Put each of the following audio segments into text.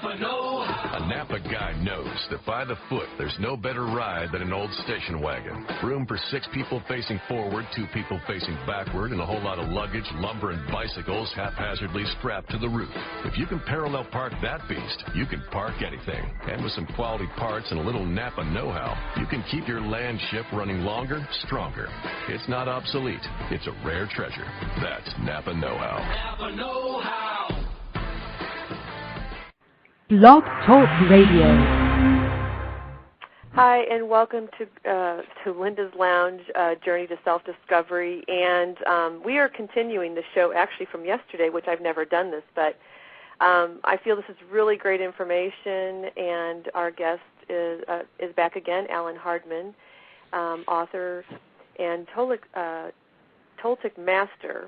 A Napa guy knows that by the foot, there's no better ride than an old station wagon. Room for 6 people facing forward, 2 people facing backward, and a whole lot of luggage, lumber, and bicycles haphazardly strapped to the roof. If you can parallel park that beast, you can park anything. And with some quality parts and a little Napa know-how, you can keep your land ship running longer, stronger. It's not obsolete. It's a rare treasure. That's Napa know-how. Napa know-how. Blog Talk Radio. Hi, and welcome to Linda's Lounge, Journey to Self-Discovery. And we are continuing the show actually from yesterday, which I've never done this, but I feel this is really great information. And our guest is back again, Allan Hardman, author and Toltec Master.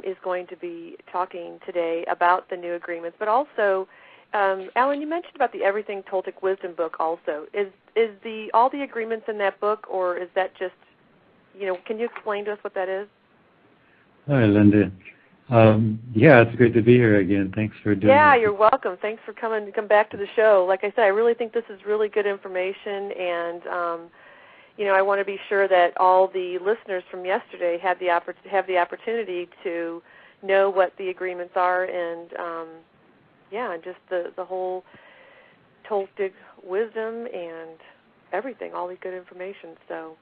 Is going to be talking today about the new agreements, but also, Allan, you mentioned about the Everything Toltec Wisdom book. Also, is all the agreements in that book, or is that just, can you explain to us what that is? Hi, Linda. Yeah, it's great to be here again. Thanks for doing. Yeah, this. You're welcome. Thanks for coming to come back to the show. Like I said, I really think this is really good information, and I want to be sure that all the listeners from yesterday have the opportunity to know what the agreements are, and and just the whole Toltec wisdom and everything, all the good information. So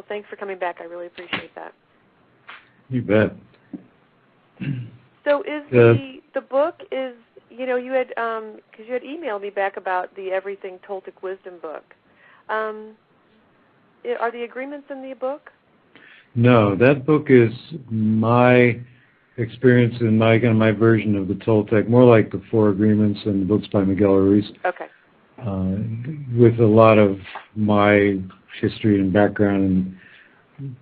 thanks for coming back. I really appreciate that. You bet. So is the book is you had because you had emailed me back about the Everything Toltec Wisdom book. Are the agreements in the book? No, that book is my experience and my version of the Toltec, more like the 4 Agreements and the books by Miguel Ruiz. Okay. With a lot of my history and background and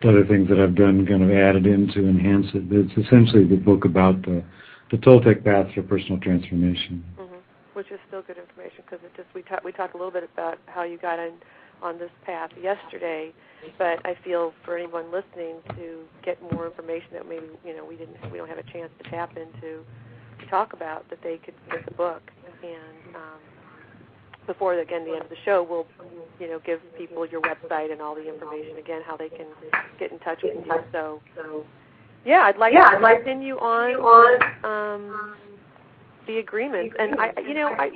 other things that I've done kind of added in to enhance it. But it's essentially the book about the Toltec path for personal transformation. Mm-hmm. Which is still good information because we talked a little bit about how you got on this path yesterday, but I feel for anyone listening to get more information that maybe we don't have a chance to tap into to talk about, that they could get the book. And before the end of the show, we'll give people your website and all the information again, how they can get in touch with you. So yeah, I'd like to continue on the agreements. And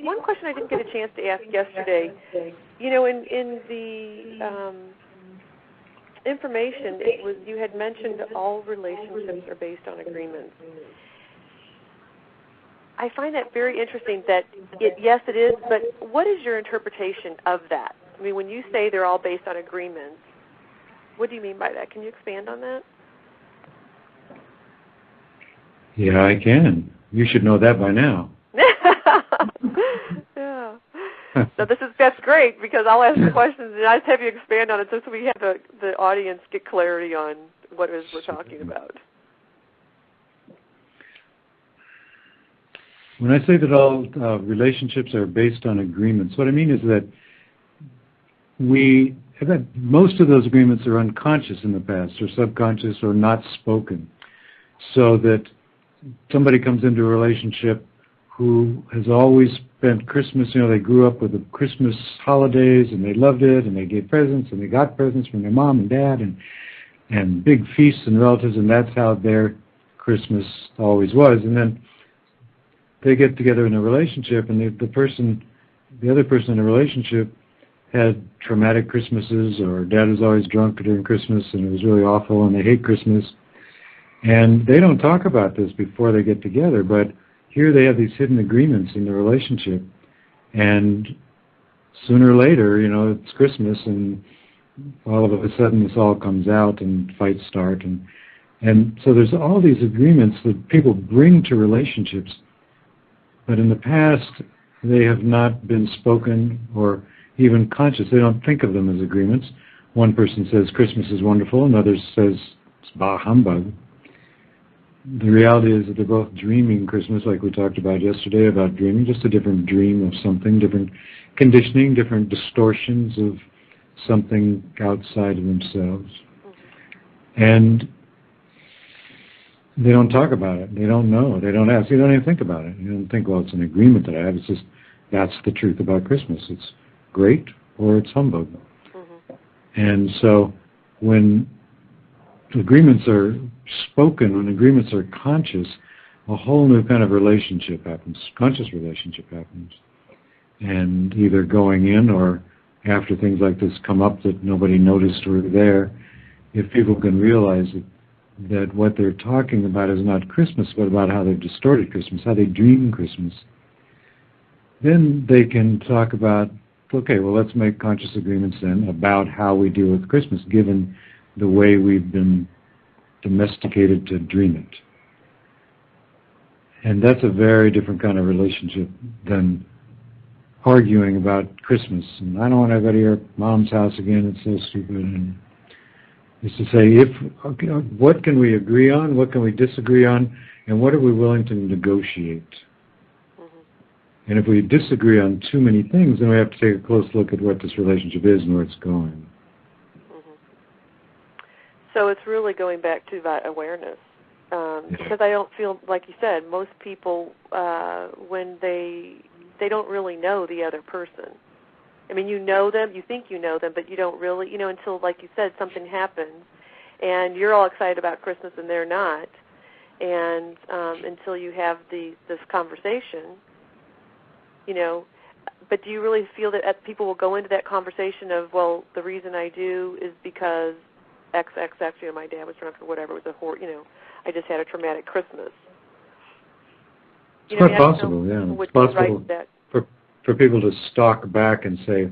one question I didn't get a chance to ask yesterday. In the information, you had mentioned all relationships are based on agreements. I find that very interesting. That yes, it is. But what is your interpretation of that? I mean, when you say they're all based on agreements, what do you mean by that? Can you expand on that? Yeah, I can. You should know that by now. Yeah. So that's great, because I'll ask the questions and I just have you expand on it so we have the audience get clarity on what it is we're talking about. When I say that all relationships are based on agreements, what I mean is that most of those agreements are unconscious in the past, or subconscious, or not spoken. So that somebody comes into a relationship who has always spent Christmas, they grew up with the Christmas holidays and they loved it and they gave presents and they got presents from their mom and dad and big feasts and relatives, and that's how their Christmas always was. And then they get together in a relationship, and the other person in the relationship had traumatic Christmases, or dad was always drunk during Christmas and it was really awful and they hate Christmas. And they don't talk about this before they get together, but here they have these hidden agreements in the relationship, and sooner or later, it's Christmas, and all of a sudden this all comes out and fights start, and so there's all these agreements that people bring to relationships, but in the past they have not been spoken or even conscious. They don't think of them as agreements. One person says Christmas is wonderful, another says it's bah humbug. The reality is that they're both dreaming Christmas, like we talked about yesterday, about dreaming, just a different dream of something, different conditioning, different distortions of something outside of themselves. And they don't talk about it. They don't know. They don't ask. You don't even think about it. You don't think, well, it's an agreement that I have. It's just, that's the truth about Christmas. It's great or it's humbug. Mm-hmm. And so when agreements are spoken, when agreements are conscious, a whole new kind of relationship happens. Conscious relationship happens. And either going in or after things like this come up that nobody noticed were there, if people can realize that what they're talking about is not Christmas, but about how they've distorted Christmas, how they dream Christmas, then they can talk about, okay, well, let's make conscious agreements then about how we deal with Christmas, given the way we've been domesticated to dream it. And that's a very different kind of relationship than arguing about Christmas. And I don't want to go to your mom's house again, it's so stupid. And it's to say, what can we agree on, what can we disagree on, and what are we willing to negotiate? Mm-hmm. And if we disagree on too many things, then we have to take a close look at what this relationship is and where it's going. Mm-hmm. So it's really going back to that awareness. Because I don't feel, like you said, most people, when they don't really know the other person. I mean, you know them, you think you know them, but you don't really, until, like you said, something happens, and you're all excited about Christmas and they're not, and until you have this conversation, but do you really feel that people will go into that conversation of, well, the reason I do is because XXX, my dad was drunk or whatever, it was I just had a traumatic Christmas. It's quite possible, yeah. It's possible for people to stalk back and say,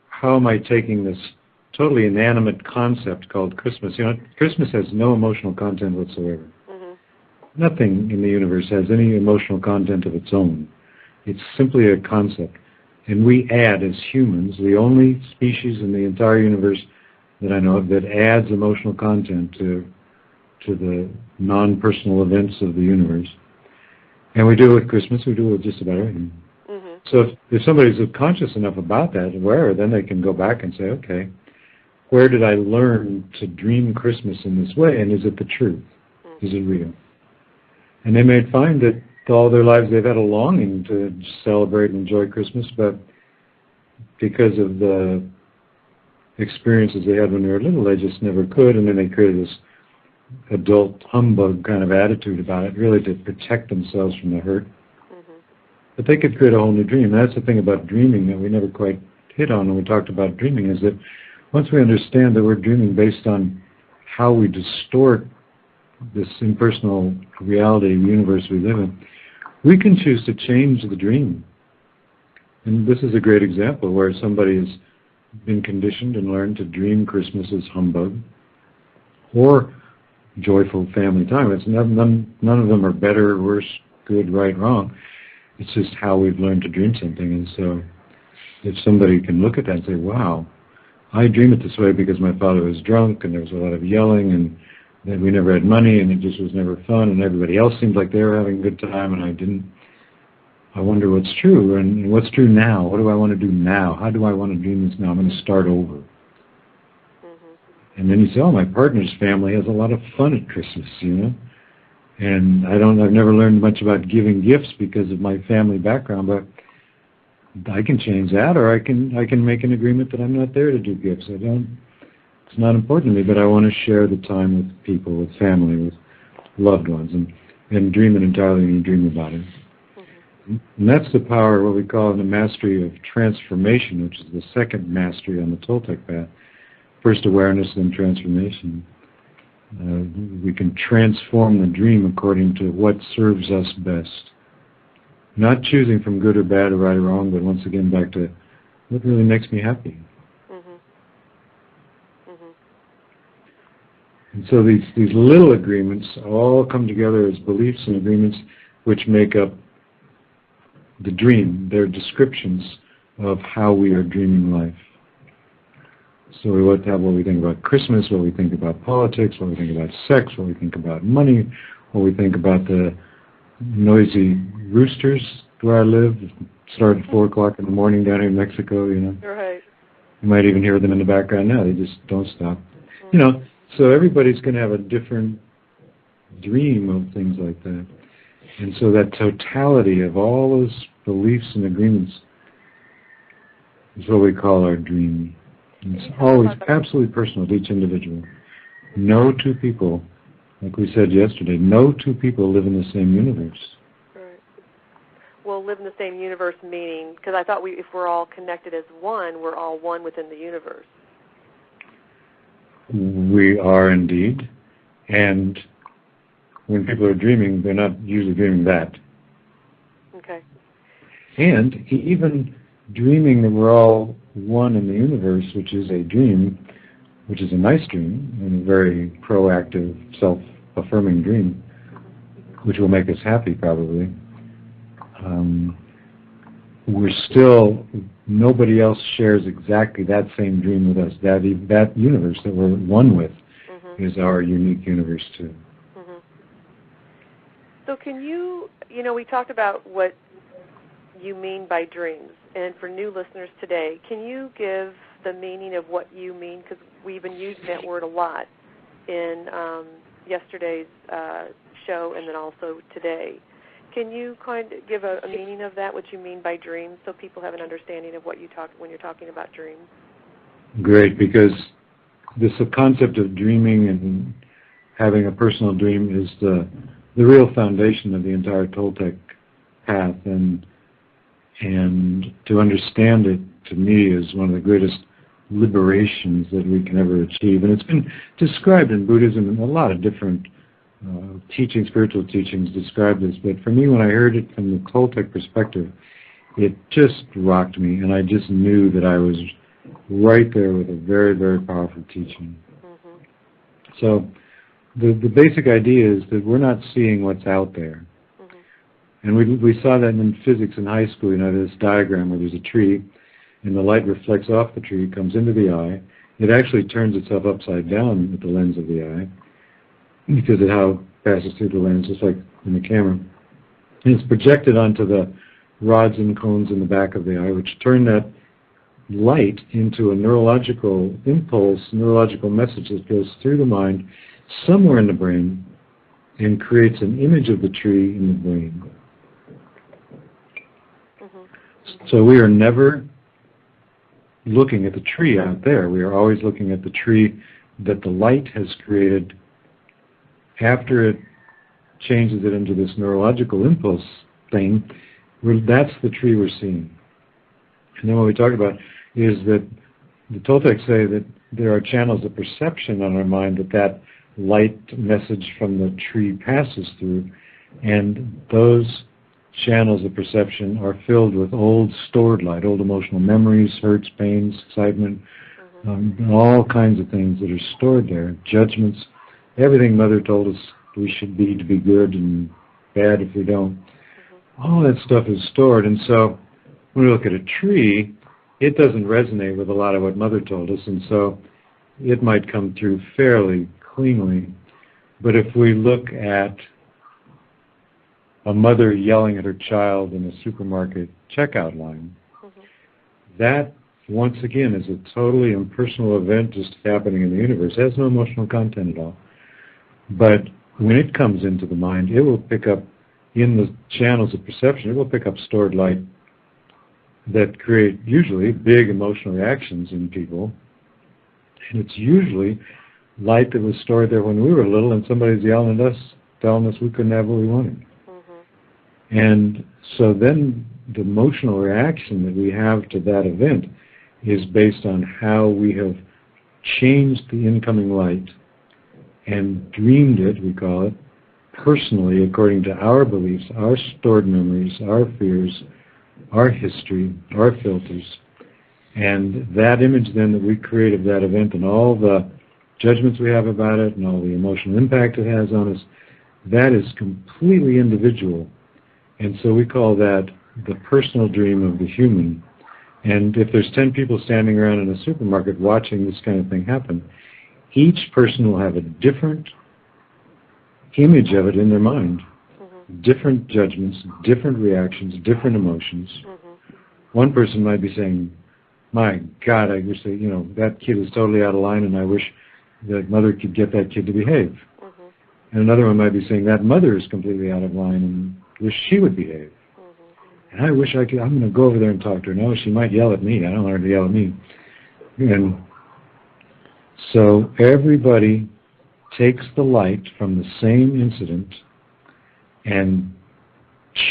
how am I taking this totally inanimate concept called Christmas? Christmas has no emotional content whatsoever. Mm-hmm. Nothing in the universe has any emotional content of its own. It's simply a concept. And we add, as humans, the only species in the entire universe that I know of that adds emotional content to the non-personal events of the universe. And we do it with Christmas, we do it with just about everything. Mm-hmm. So if somebody's conscious enough about that, aware, then they can go back and say, okay, where did I learn to dream Christmas in this way, and is it the truth? Mm-hmm. Is it real? And they may find that all their lives they've had a longing to celebrate and enjoy Christmas, but because of the experiences they had when they were little, they just never could, and then they created this adult humbug kind of attitude about it, really to protect themselves from the hurt. Mm-hmm. But they could create a whole new dream. That's the thing about dreaming that we never quite hit on when we talked about dreaming, is that once we understand that we're dreaming based on how we distort this impersonal reality universe we live in, we can choose to change the dream. And this is a great example where somebody has been conditioned and learned to dream Christmas as humbug or joyful family time. It's none of them are better, worse, good, right, wrong. It's just how we've learned to dream something. And so if somebody can look at that and say, wow, I dream it this way because my father was drunk and there was a lot of yelling and that we never had money and it just was never fun and everybody else seemed like they were having a good time and I didn't. I wonder what's true and what's true now. What do I want to do now? How do I want to dream this now? I'm going to start over. And then you say, oh, my partner's family has a lot of fun at Christmas, And I've never learned much about giving gifts because of my family background, but I can change that, or I can make an agreement that I'm not there to do gifts. It's not important to me, but I want to share the time with people, with family, with loved ones, and dream it entirely when you dream about it. Mm-hmm. And that's the power of what we call the mastery of transformation, which is the second mastery on the Toltec path. First awareness, then transformation. We can transform the dream according to what serves us best. Not choosing from good or bad or right or wrong, but once again back to what really makes me happy. Mm-hmm. Mm-hmm. And so these little agreements all come together as beliefs and agreements which make up the dream. They're descriptions of how we are dreaming life. So we want to have what we think about Christmas, what we think about politics, what we think about sex, what we think about money, what we think about the noisy roosters where I live. Start at 4 o'clock in the morning down here in Mexico, Right. You might even hear them in the background now. They just don't stop. Mm-hmm. So everybody's going to have a different dream of things like that. And so that totality of all those beliefs and agreements is what we call our dream. And it's always absolutely personal to each individual. No two people, like we said yesterday, no two people live in the same universe. Right. Well, live in the same universe meaning, because I thought if we're all connected as one, we're all one within the universe. We are indeed. And when people are dreaming, they're not usually dreaming that. Okay. And even dreaming that we're all one in the universe, which is a dream, which is a nice dream, and a very proactive, self-affirming dream, which will make us happy probably, we're still, nobody else shares exactly that same dream with us. That universe that we're one with is our unique universe too. So can you we talked about what you mean by dreams, and for new listeners today, can you give the meaning of what you mean? Because we've been using that word a lot in yesterday's show and then also today. Can you kind of give a meaning of that, what you mean by dreams, so people have an understanding of what you talk when you're talking about dreams? Great, because this concept of dreaming and having a personal dream is the real foundation of the entire Toltec path, and to understand it, to me, is one of the greatest liberations that we can ever achieve. And it's been described in Buddhism, and a lot of different spiritual teachings describe this. But for me, when I heard it from the Toltec perspective, it just rocked me, and I just knew that I was right there with a very, very powerful teaching. So the basic idea is that we're not seeing what's out there. And we saw that in physics in high school. This diagram where there's a tree, and the light reflects off the tree, comes into the eye. It actually turns itself upside down with the lens of the eye, because of how it passes through the lens, just like in the camera. And it's projected onto the rods and cones in the back of the eye, which turn that light into a neurological impulse, neurological message that goes through the mind somewhere in the brain and creates an image of the tree in the brain. So we are never looking at the tree out there. We are always looking at the tree that the light has created after it changes it into this neurological impulse thing. That's the tree we're seeing. And then what we talk about is that the Toltecs say that there are channels of perception on our mind that light message from the tree passes through, and those channels of perception are filled with old stored light, old emotional memories, hurts, pains, excitement, all kinds of things that are stored there, judgments, everything Mother told us we should be to be good and bad if we don't. All that stuff is stored, and so when we look at a tree, it doesn't resonate with a lot of what Mother told us, and so it might come through fairly cleanly. But if we look at a mother yelling at her child in a supermarket checkout line, that, once again, is a totally impersonal event just happening in the universe. It has no emotional content at all. But when it comes into the mind, it will pick up, in the channels of perception, it will pick up stored light that create usually big emotional reactions in people. And it's usually light that was stored there when we were little and somebody's yelling at us, telling us we couldn't have what we wanted. And so then the emotional reaction that we have to that event is based on how we have changed the incoming light and dreamed it, we call it, personally according to our beliefs, our stored memories, our fears, our history, our filters. And that image then that we create of that event and all the judgments we have about it and all the emotional impact it has on us, that is completely individual. And so we call that the personal dream of the human. And if there's 10 people standing around in a supermarket watching this kind of thing happen, each person will have a different image of it in their mind, different judgments, different reactions, different emotions. One person might be saying, my God, I wish that, that kid is totally out of line and I wish that Mother could get that kid to behave. And another one might be saying that mother is completely out of line and wish she would behave. And I wish I could, I'm going to go over there and talk to her. No, she might yell at me. I don't want her to yell at me. And so everybody takes the light from the same incident and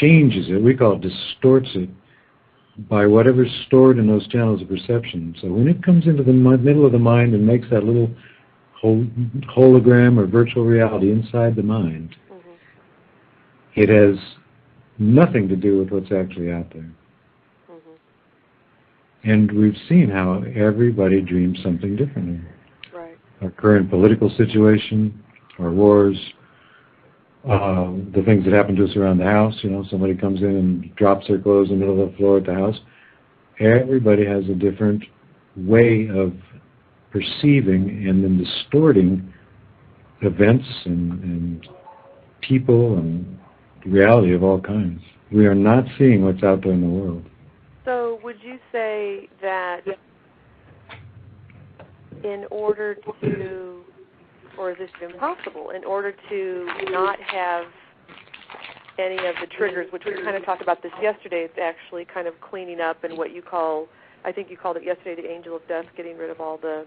changes it. We call it distorts it by whatever's stored in those channels of perception. So when it comes into the middle of the mind and makes that little hologram or virtual reality inside the mind, it has nothing to do with what's actually out there. And we've seen how everybody dreams something differently. Right. Our current political situation, our wars, the things that happen to us around the house. You know, somebody comes in and drops their clothes in the middle of the floor at the house. Everybody has a different way of perceiving and then distorting events and people and reality of all kinds. We are not seeing what's out there in the world. So would you say that in order to, or is this impossible, in order to not have any of the triggers, which we kind of talked about this yesterday, it's actually kind of cleaning up and what you call, I think you called it yesterday, the angel of death, getting rid of all the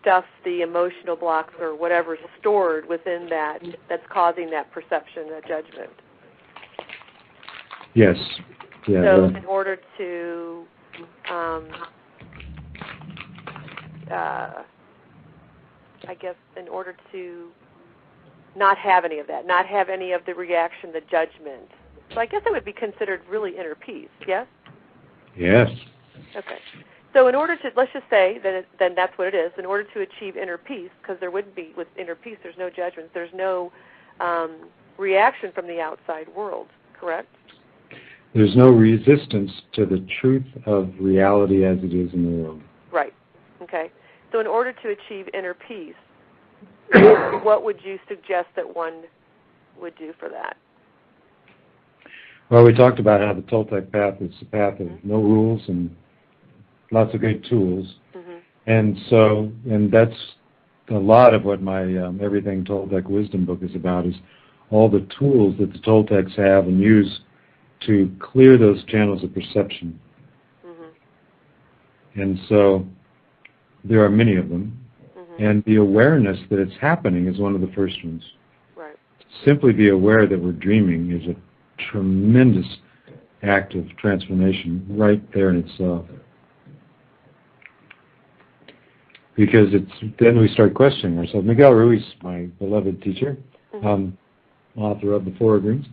stuff, the emotional blocks or whatever's stored within that that's causing that perception, that judgment. Yes. Yeah, so in order to I guess in order to not have any of that, not have any of the reaction, the judgment. So I guess it would be considered really inner peace, yes? Yes. Okay. So in order to, let's just say that then that's what it is, in order to achieve inner peace, because there wouldn't be, with inner peace, there's no judgment, there's no reaction from the outside world, correct? There's no resistance to the truth of reality as it is in the world. Right. Okay. So in order to achieve inner peace, what would you suggest that one would do for that? Well, we talked about how the Toltec path is the path of no rules and lots of great tools. And that's a lot of what my Everything Toltec Wisdom book is about, is all the tools that the Toltecs have and use to clear those channels of perception. And so there are many of them. And the awareness that it's happening is one of the first ones. Right. Simply be aware that we're dreaming is a tremendous act of transformation right there in itself. Because then we start questioning ourselves. Miguel Ruiz, my beloved teacher, author of The Four Agreements,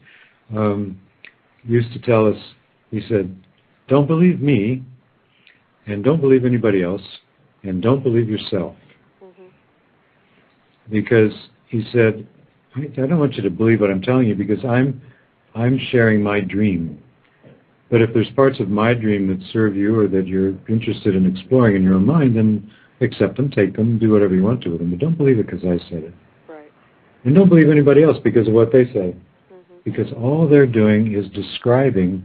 used to tell us, he said, don't believe me, and don't believe anybody else, and don't believe yourself. Because he said, I don't want you to believe what I'm telling you because I'm sharing my dream. But if there's parts of my dream that serve you or that you're interested in exploring in your own mind, then accept them, take them, do whatever you want to with them. But don't believe it because I said it. Right. And don't believe anybody else because of what they say. Because all they're doing is describing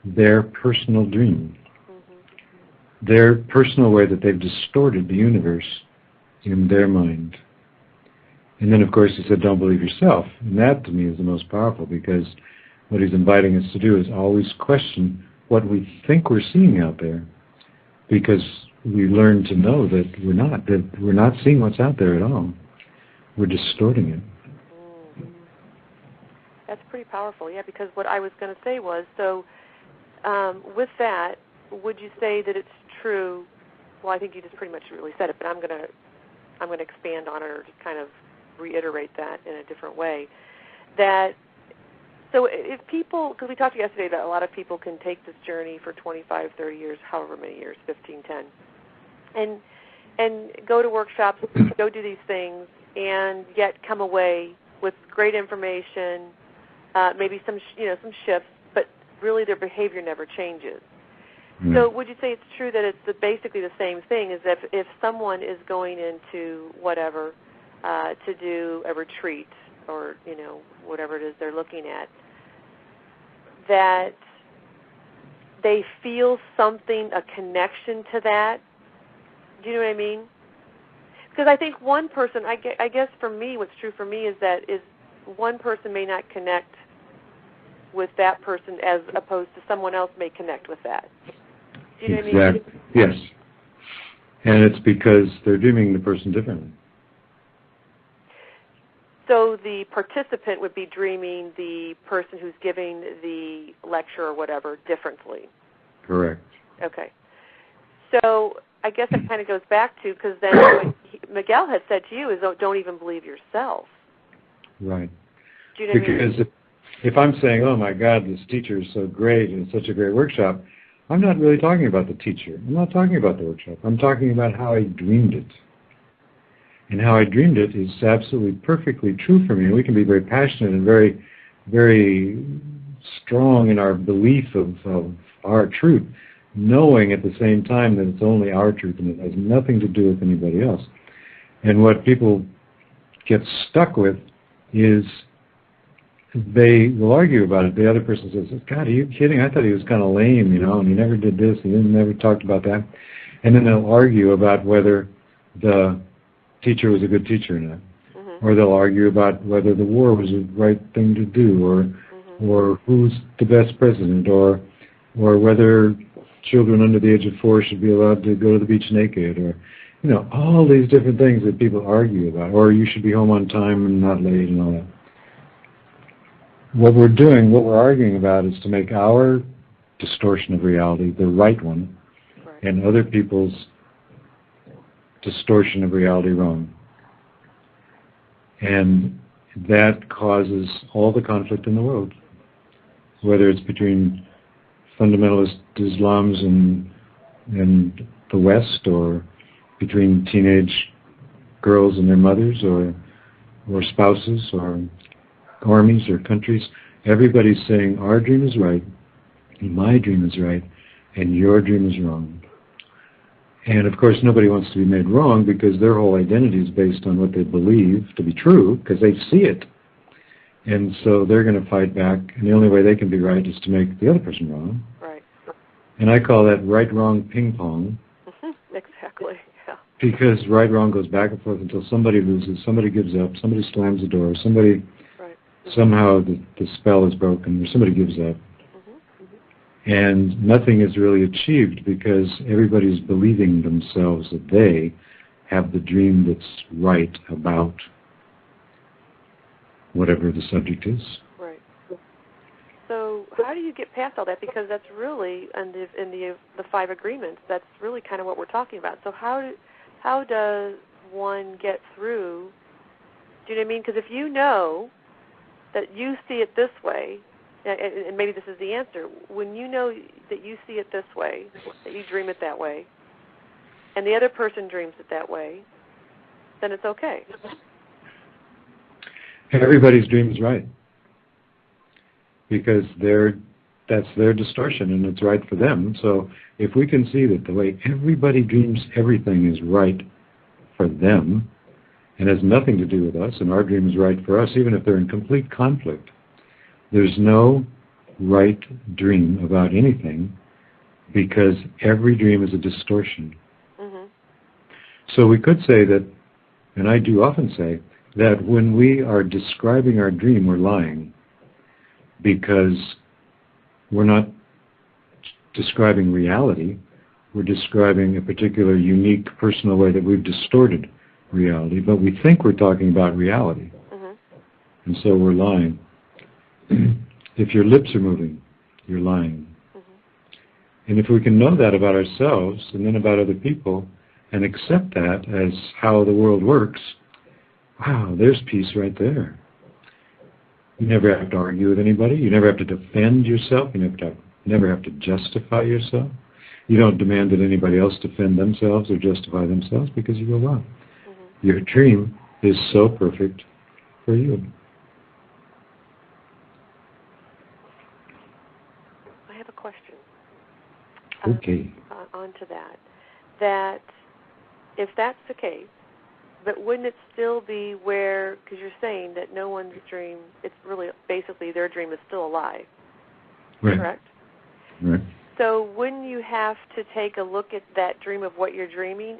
their personal dream. Their personal way that they've distorted the universe in their mind. And then, of course, he said, don't believe yourself. And that, to me, is the most powerful, because what he's inviting us to do is always question what we think we're seeing out there, because we learn to know that we're not seeing what's out there at all. We're distorting it. That's pretty powerful, yeah, because what I was going to say was, so with that, would you say that it's true, well, I think you just pretty much really said it, but I'm going to expand on it or just kind of reiterate that in a different way, that so if people, because we talked yesterday that a lot of people can take this journey for 25, 30 years, however many years, 15, 10, and go to workshops, go do these things, and yet come away with great information, maybe some shifts, but really their behavior never changes. So would you say it's true that it's basically the same thing, is that if someone is going into whatever to do a retreat or, whatever it is they're looking at, that they feel something, a connection to that? Do you know what I mean? Because I think one person, I guess for me, what's true for me is one person may not connect with that person as opposed to someone else may connect with that. Do you know what I mean? Yes. And it's because they're dreaming the person differently. So the participant would be dreaming the person who's giving the lecture or whatever differently. Correct. Okay. So I guess it kind of goes back to, because then what Miguel had said to you is, don't even believe yourself. Right. Do you know what I mean? Because if I'm saying, oh my God, this teacher is so great and it's such a great workshop, I'm not really talking about the teacher. I'm not talking about the workshop. I'm talking about how I dreamed it. And how I dreamed it is absolutely perfectly true for me. And we can be very passionate and very, very strong in our belief of our truth, knowing at the same time that it's only our truth and it has nothing to do with anybody else. And what people get stuck with is they will argue about it. The other person says, God, are you kidding? I thought he was kind of lame, and he never did this, he never talked about that. And then they'll argue about whether the teacher was a good teacher or not. Mm-hmm. Or they'll argue about whether the war was the right thing to do, or who's the best president, or whether children under the age of 4 should be allowed to go to the beach naked, or all these different things that people argue about, or you should be home on time and not late and all that. What we're arguing about is to make our distortion of reality the right one, right, and other people's distortion of reality wrong. And that causes all the conflict in the world, whether it's between fundamentalist Islams and the West, or between teenage girls and their mothers, or spouses, or armies, or countries. Everybody's saying our dream is right, my dream is right, and your dream is wrong. And of course nobody wants to be made wrong, because their whole identity is based on what they believe to be true, because they see it. And so they're going to fight back, and the only way they can be right is to make the other person wrong. Right. And I call that right-wrong ping-pong. Exactly, yeah. Because right-wrong goes back and forth until somebody loses, somebody gives up, somebody slams the door, somebody, right, somehow the spell is broken, or somebody gives up. And nothing is really achieved, because everybody's believing themselves that they have the dream that's right about whatever the subject is. Right. So how do you get past all that? Because that's really, in the 5 agreements, that's really kind of what we're talking about. So how does one get through? Do you know what I mean? Because if you know that you see it this way, and maybe this is the answer, when you know that you see it this way, that you dream it that way, and the other person dreams it that way, then it's okay. Everybody's dream is right, because that's their distortion, and it's right for them. So if we can see that the way everybody dreams everything is right for them, and has nothing to do with us, and our dream is right for us, even if they're in complete conflict, there's no right dream about anything, because every dream is a distortion. Mm-hmm. So we could say that, and I do often say, that when we are describing our dream, we're lying, because we're not describing reality, we're describing a particular unique personal way that we've distorted reality, but we think we're talking about reality. Mm-hmm. And so we're lying. If your lips are moving, you're lying. Mm-hmm. And if we can know that about ourselves and then about other people, and accept that as how the world works, wow, there's peace right there. You never have to argue with anybody. You never have to defend yourself. You never have to justify yourself. You don't demand that anybody else defend themselves or justify themselves, because you go, wow, mm-hmm, your dream is so perfect for you. I have a question. Okay. On to that if that's the case, but wouldn't it still be where, because you're saying that no one's dream, it's really basically their dream is still alive, right, correct? Right. So wouldn't you have to take a look at that dream of what you're dreaming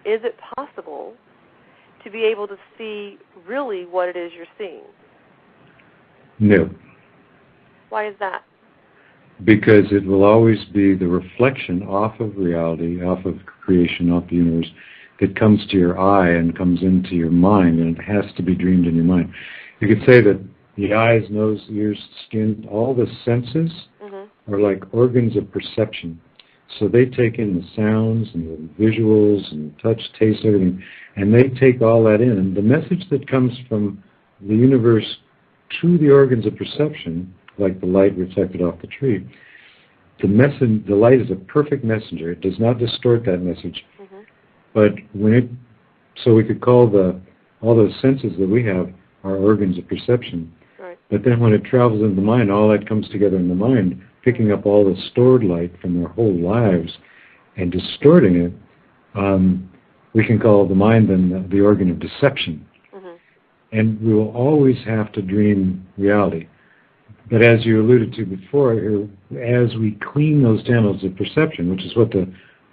is it possible to be able to see really what it is you're seeing? No. Why is that? Because it will always be the reflection off of reality, off of creation, off the universe, that comes to your eye and comes into your mind, and it has to be dreamed in your mind. You could say that the eyes, nose, ears, skin, all the senses are like organs of perception. So they take in the sounds and the visuals and touch, taste, everything, and they take all that in. And the message that comes from the universe to the organs of perception, like the light reflected off the tree, the light is a perfect messenger. It does not distort that message. But so we could call all those senses that we have are organs of perception. Right. But then when it travels into the mind, all that comes together in the mind, picking up all the stored light from their whole lives and distorting it. We can call the mind then the organ of deception. And we will always have to dream reality. But as you alluded to before, as we clean those channels of perception, which is what the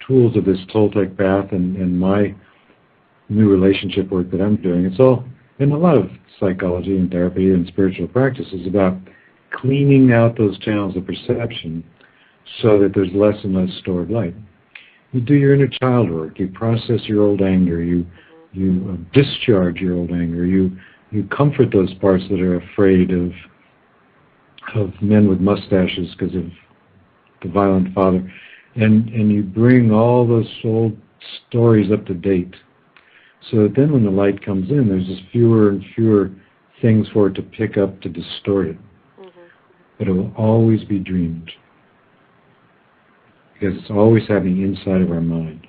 tools of this Toltec path and my new relationship work that I'm doing, it's all, and a lot of psychology and therapy and spiritual practice is about cleaning out those channels of perception so that there's less and less stored light. You do your inner child work, you process your old anger, you discharge your old anger, you comfort those parts that are afraid of men with mustaches because of the violent father, and you bring all those old stories up to date, so that then when the light comes in, there's just fewer and fewer things for it to pick up to distort it. But it will always be dreamed, because it's always happening inside of our mind.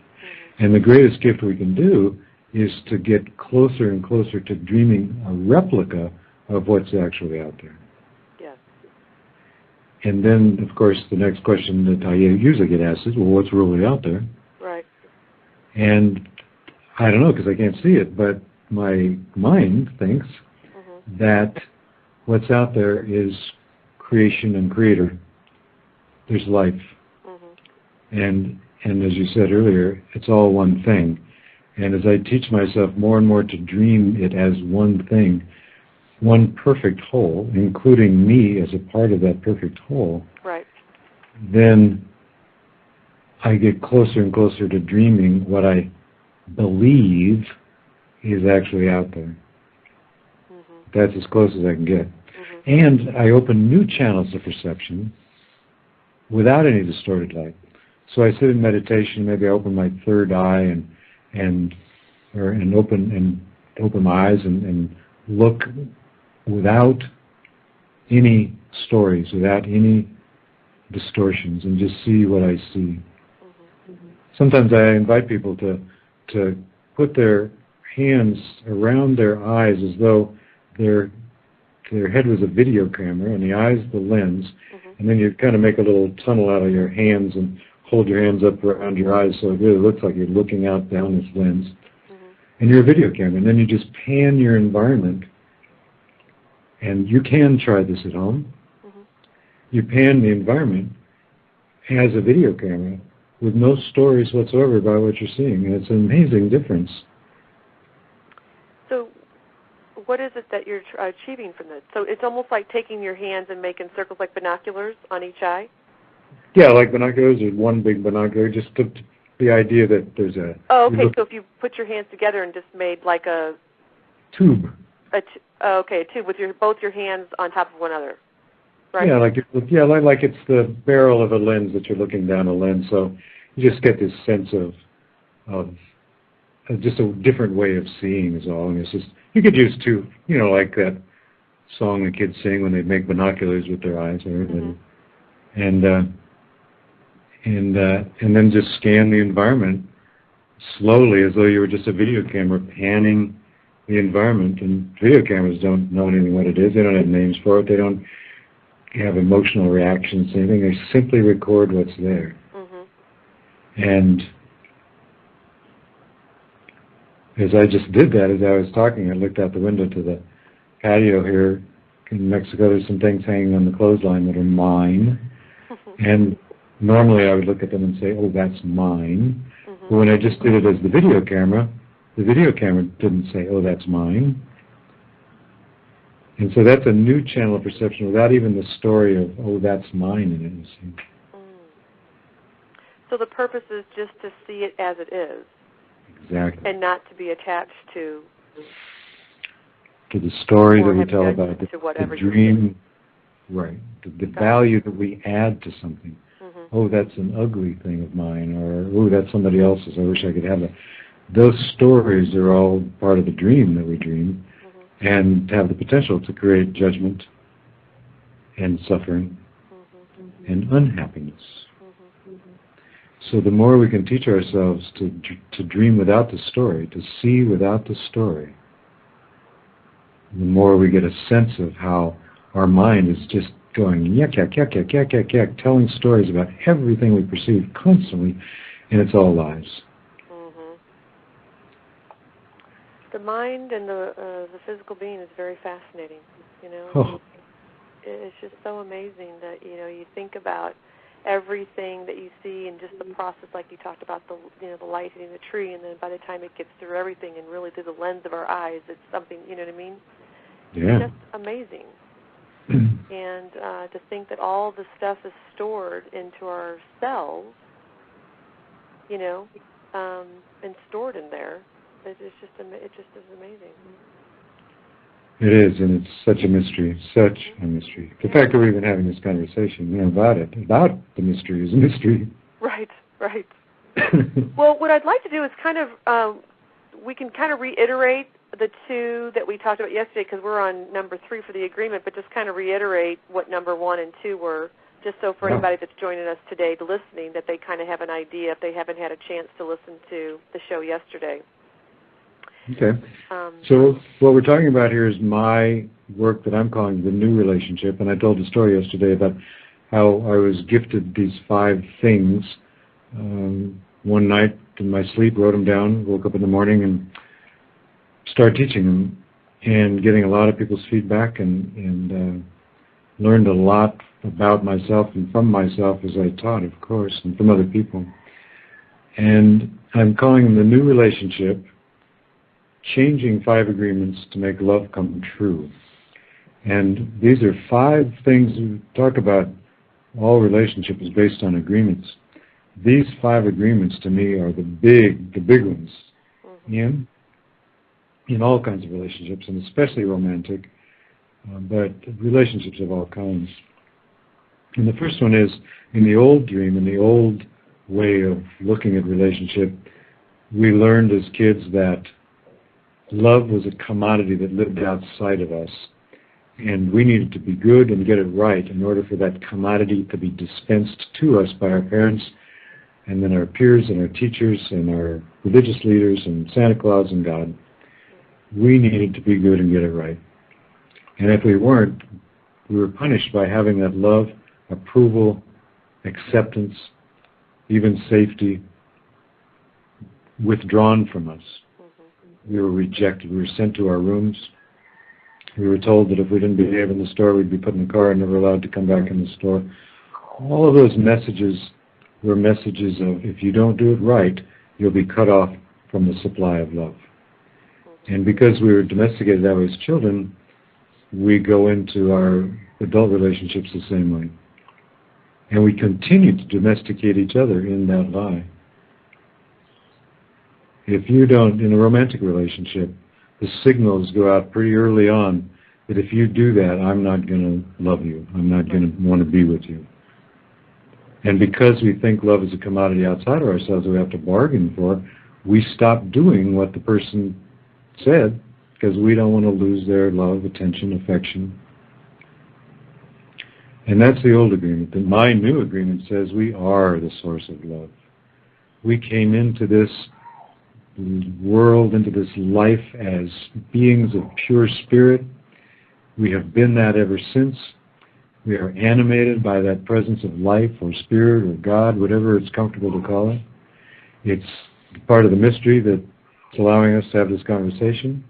And the greatest gift we can do is to get closer and closer to dreaming a replica of what's actually out there. Yes. And then, of course, the next question that I usually get asked is, well, what's really out there? Right. And I don't know, because I can't see it, but my mind thinks that what's out there is creation and creator. There's life. And as you said earlier, it's all one thing. And as I teach myself more and more to dream it as one thing, one perfect whole, including me as a part of that perfect whole, right, then I get closer and closer to dreaming what I believe is actually out there. That's as close as I can get. And I open new channels of perception without any distorted light. So I sit in meditation, maybe I open my third eye and open my eyes and look without any stories, without any distortions, and just see what I see. Sometimes I invite people to put their hands around their eyes as though their head was a video camera and the eyes the lens, and then you kind of make a little tunnel out of your hands and hold your hands up around your eyes so it really looks like you're looking out down this lens. And you're a video camera, and then you just pan your environment, and you can try this at home. You pan the environment as a video camera with no stories whatsoever about what you're seeing, and it's an amazing difference. So what is it that you're achieving from this? So it's almost like taking your hands and making circles like binoculars on each eye? Yeah, like binoculars, or one big binocular, just the idea that there's a... Oh, okay, so if you put your hands together and just made like a... tube. A tube with both your hands on top of one another, right? Yeah, like it's the barrel of a lens that you're looking down a lens, so you just get this sense of just a different way of seeing is all, and it's just, you could use two, like that song the kids sing when they make binoculars with their eyes, and then just scan the environment slowly as though you were just a video camera panning the environment. And video cameras don't know anything what it is. They don't have names for it. They don't have emotional reactions to anything. They simply record what's there. And as I just did that, as I was talking, I looked out the window to the patio here in Mexico. There's some things hanging on the clothesline that are mine. And normally I would look at them and say, oh, that's mine. But when I just did it as the video camera didn't say, oh, that's mine. And so that's a new channel of perception without even the story of, oh, that's mine in it, you see. So the purpose is just to see it as it is. Exactly. And not to be attached to the story that we tell about the dream, right? The value that we add to something. Oh, that's an ugly thing of mine, or oh, that's somebody else's. I wish I could have that. Those stories are all part of the dream that we dream, and have the potential to create judgment and suffering and unhappiness. So the more we can teach ourselves to dream without the story, to see without the story, the more we get a sense of how our mind is just going yak, yak, yak, yak, yak, yak, yak, telling stories about everything we perceive constantly, and it's all lies. The mind and the physical being is very fascinating, you know. It's just so amazing that, you know, you think about everything that you see and just the process, like you talked about, the light hitting the tree, and then by the time it gets through everything and really through the lens of our eyes, it's something, you know what I mean? Yeah. It's just amazing. And to think that all the stuff is stored into our cells, you know, and stored in there, it just is amazing. It is, and it's such a mystery, such a mystery. The fact that we're even having this conversation, you know, about the mystery is a mystery. Right. Well, what I'd like to do is kind of, we can kind of reiterate the two that we talked about yesterday, because we're on number 3 for the agreement, but just kind of reiterate what number 1 and 2 were, just so for anybody that's joining us today listening, that they kind of have an idea if they haven't had a chance to listen to the show yesterday. Okay. So what we're talking about here is my work that I'm calling the new relationship, and I told a story yesterday about how I was gifted these 5 things. One night in my sleep, wrote them down, woke up in the morning and started teaching them and getting a lot of people's feedback and learned a lot about myself and from myself as I taught, of course, and from other people. And I'm calling them the new relationship, changing 5 agreements to make love come true. And these are 5 things we talk about. All relationship is based on agreements. These 5 agreements to me are the big ones in all kinds of relationships, and especially romantic, but relationships of all kinds. And the first one is, in the old dream, in the old way of looking at relationship, we learned as kids that love was a commodity that lived outside of us, and we needed to be good and get it right in order for that commodity to be dispensed to us by our parents, and then our peers and our teachers and our religious leaders and Santa Claus and God. We needed to be good and get it right. And if we weren't, we were punished by having that love, approval, acceptance, even safety withdrawn from us. We were rejected. We were sent to our rooms. We were told that if we didn't behave in the store, we'd be put in the car and never allowed to come back in the store. All of those messages were messages of, if you don't do it right, you'll be cut off from the supply of love. And because we were domesticated that way as children, we go into our adult relationships the same way. And we continue to domesticate each other in that lie. If you don't, in a romantic relationship, the signals go out pretty early on that if you do that, I'm not going to love you. I'm not going to want to be with you. And because we think love is a commodity outside of ourselves that we have to bargain for, we stop doing what the person said because we don't want to lose their love, attention, affection. And that's the old agreement. And my new agreement says we are the source of love. We came into this world, into this life as beings of pure spirit. We have been that ever since. We are animated by that presence of life or spirit or God, whatever it's comfortable to call it. It's part of the mystery that's allowing us to have this conversation.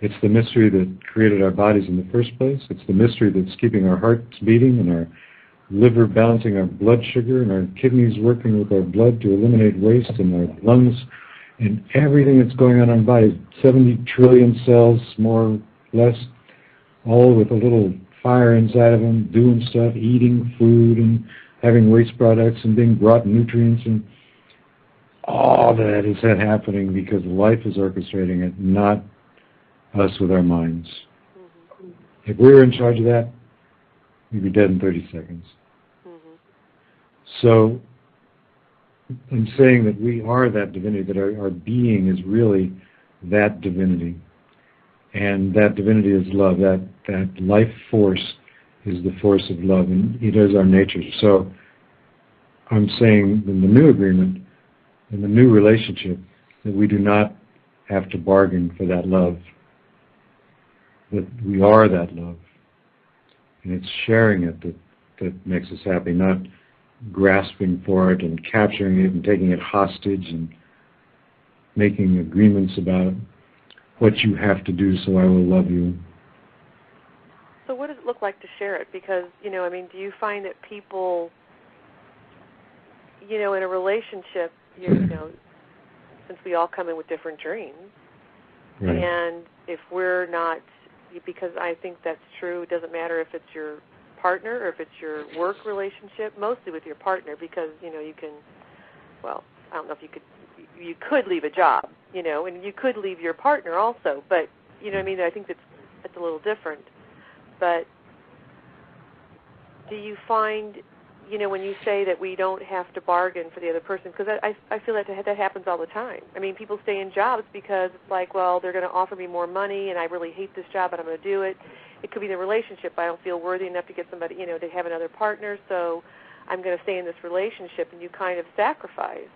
It's the mystery that created our bodies in the first place. It's the mystery that's keeping our hearts beating and our liver balancing our blood sugar and our kidneys working with our blood to eliminate waste and our lungs and everything that's going on in our body. 70 trillion cells, more or less, all with a little fire inside of them, doing stuff, eating food and having waste products and being brought nutrients, and all that is happening because life is orchestrating it, not us with our minds. Mm-hmm. If we were in charge of that, we'd be dead in 30 seconds. Mm-hmm. So I'm saying that we are that divinity, that our being is really that divinity. And that divinity is love. That life force is the force of love, and it is our nature. So I'm saying in the new agreement, in the new relationship, that we do not have to bargain for that love, that we are that love. And it's sharing it that makes us happy, not grasping for it and capturing it and taking it hostage and making agreements about what you have to do so I will love you. So what does it look like to share it? Because, do you find that people, in a relationship, since we all come in with different dreams, right. And if we're not, because I think that's true, it doesn't matter if it's your partner or if it's your work relationship, mostly with your partner, because, you can, well, I don't know if you could leave a job, and you could leave your partner also, but, I think it's a little different. But do you find, when you say that we don't have to bargain for the other person, because I feel that happens all the time. People stay in jobs because it's like, well, they're going to offer me more money, and I really hate this job, but I'm going to do it. It could be the relationship. I don't feel worthy enough to get somebody, to have another partner, so I'm going to stay in this relationship, and you kind of sacrifice,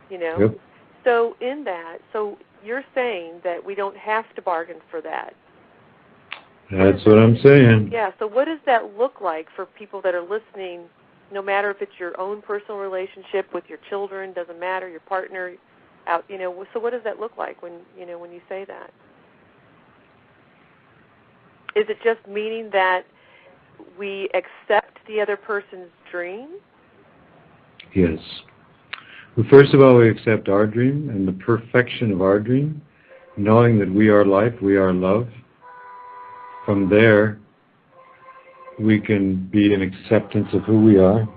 Yep. So in that, so you're saying that we don't have to bargain for that. That's what I'm saying. Yeah, so what does that look like for people that are listening, no matter if it's your own personal relationship with your children, doesn't matter, your partner, out, so what does that look like when you say that? Is it just meaning that we accept the other person's dream? Yes. Well, first of all, we accept our dream and the perfection of our dream, knowing that we are life, we are love. From there, we can be in acceptance of who we are.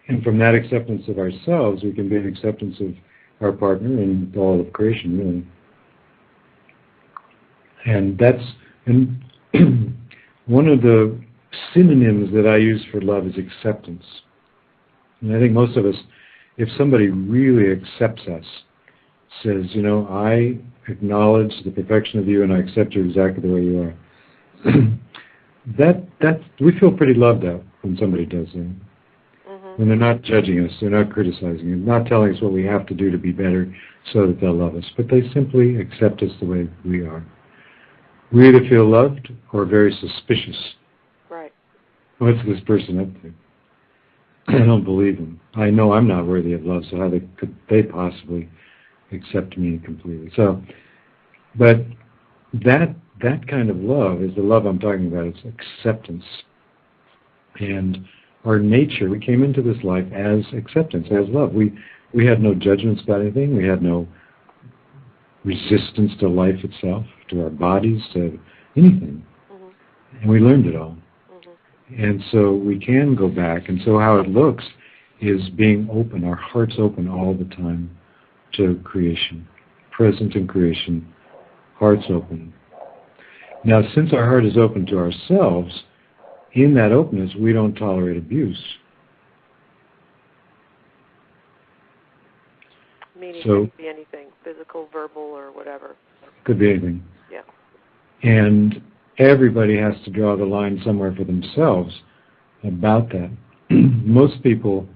And from that acceptance of ourselves, we can be in acceptance of our partner and all of creation, really. And that's one of the synonyms that I use for love is acceptance. And I think most of us, if somebody really accepts us, says, I acknowledge the perfection of you and I accept you exactly the way you are. that we feel pretty loved out when somebody does that. Mm-hmm. When they're not judging us, they're not criticizing us, not telling us what we have to do to be better so that they'll love us, but they simply accept us the way we are. We either feel loved or very suspicious. Right. What's this person up to? I don't believe him. I know I'm not worthy of love, so how could they possibly accept me completely? So, but that kind of love is the love I'm talking about. It's acceptance. And our nature, we came into this life as acceptance, as love. We had no judgments about anything. We had no resistance to life itself, to our bodies, to anything. Mm-hmm. And we learned it all. Mm-hmm. And so we can go back. And so how it looks is being open, our hearts open all the time to creation, present in creation, hearts open. Now, since our heart is open to ourselves, in that openness, we don't tolerate abuse. Meaning it could be anything, physical, verbal, or whatever. Could be anything. Yeah. And everybody has to draw the line somewhere for themselves about that. Most people,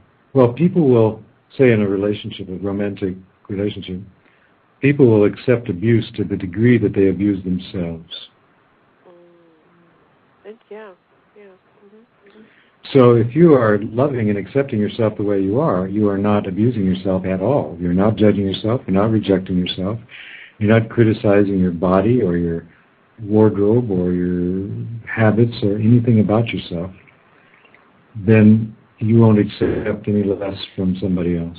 people will say in a relationship, a romantic relationship, people will accept abuse to the degree that they abuse themselves. Yeah. Mm-hmm. So if you are loving and accepting yourself the way you are not abusing yourself at all. You're not judging yourself. You're not rejecting yourself. You're not criticizing your body or your wardrobe or your habits or anything about yourself, then you won't accept any less from somebody else.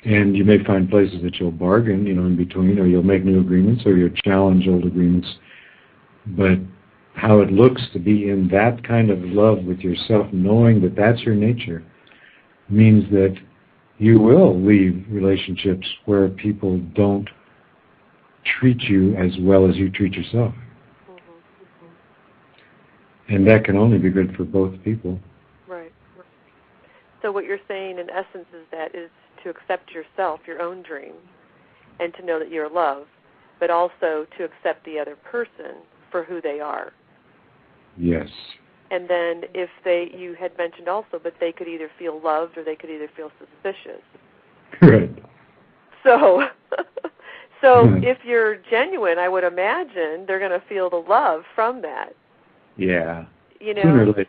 And you may find places that you'll bargain, in between, or you'll make new agreements, or you'll challenge old agreements. But how it looks to be in that kind of love with yourself, knowing that that's your nature, means that you will leave relationships where people don't treat you as well as you treat yourself. And that can only be good for both people. Right. So what you're saying, in essence, is to accept yourself, your own dream, and to know that you're loved, but also to accept the other person for who they are. Yes. And then you had mentioned also, but they could either feel loved or they could either feel suspicious. Right. So if you're genuine, I would imagine they're going to feel the love from that. Yeah. Sooner or later.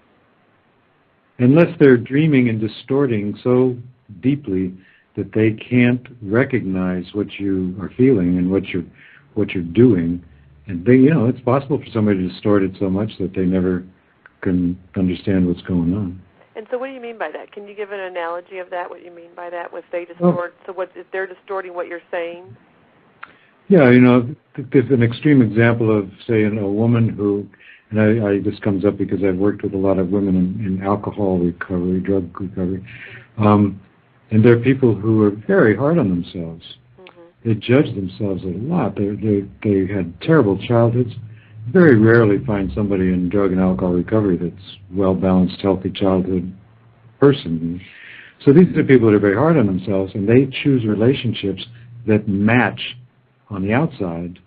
Unless they're dreaming and distorting so deeply that they can't recognize what you are feeling and what you're doing, and it's possible for somebody to distort it so much that they never can understand what's going on. And so, what do you mean by that? Can you give an analogy of that? What you mean by that? If they distort, if they're distorting what you're saying? Yeah, there's an extreme example of, say, a woman who, and this comes up because I've worked with a lot of women in alcohol recovery, drug recovery. And there are people who are very hard on themselves. They judge themselves a lot. They had terrible childhoods. Very rarely find somebody in drug and alcohol recovery that's well-balanced, healthy childhood person. So these are people that are very hard on themselves, and they choose relationships that match on the outside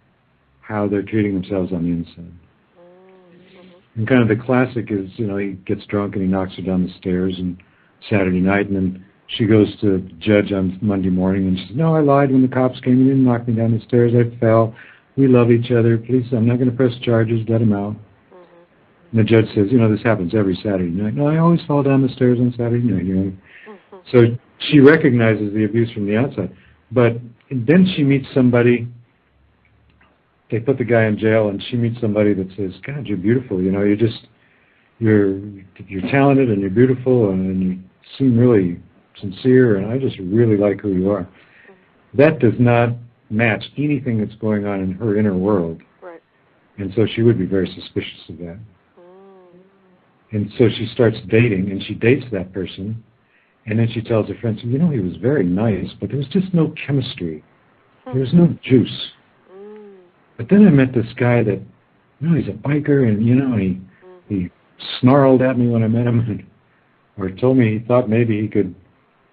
how they're treating themselves on the inside. And kind of the classic is, he gets drunk and he knocks her down the stairs on Saturday night, and then she goes to the judge on Monday morning and she says, "No, I lied when the cops came. You didn't knock me down the stairs. I fell. We love each other. Please, I'm not going to press charges. Let him out." And the judge says, "This happens every Saturday night." "No, I always fall down the stairs on Saturday night." So she recognizes the abuse from the outside. But then she meets somebody. They put the guy in jail, and she meets somebody that says, "God, you're beautiful. You're talented and you're beautiful and you seem really sincere, and I just really like who you are." That does not match anything that's going on in her inner world. Right. And so she would be very suspicious of that. And so she starts dating, and she dates that person, and then she tells her friends, he was very nice, but there was just no chemistry. There was no juice. But then I met this guy that, he's a biker, and, he snarled at me when I met him, or told me he thought maybe he could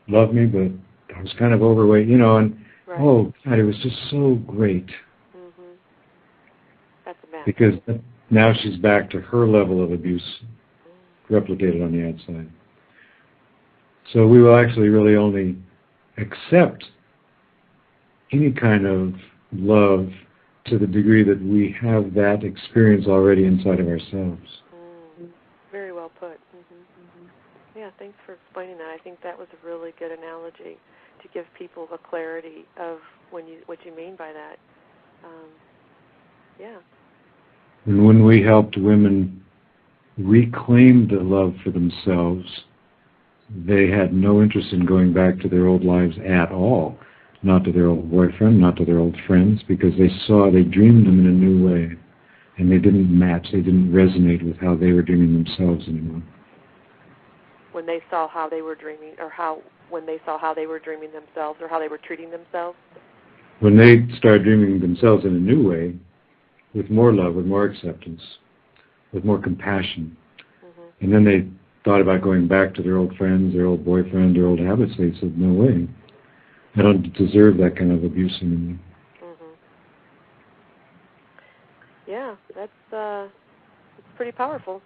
love me, but I was kind of overweight, and right. Oh, God, it was just so great. That's a match. Because now she's back to her level of abuse, replicated on the outside. So we will actually really only accept any kind of love to the degree that we have that experience already inside of ourselves. Very well put. Yeah, thanks for explaining that. I think that was a really good analogy to give people a clarity of what you mean by that. Yeah. And when we helped women reclaim the love for themselves, they had no interest in going back to their old lives at all. Not to their old boyfriend, not to their old friends, because they dreamed them in a new way, and they didn't match, they didn't resonate with how they were dreaming themselves anymore. When they saw how they were dreaming, when they saw how they were dreaming themselves, or how they were treating themselves? When they started dreaming themselves in a new way, with more love, with more acceptance, with more compassion, and then they thought about going back to their old friends, their old boyfriend, their old habits, they said, "No way. I don't deserve that kind of abuse anymore." Yeah, that's pretty powerful.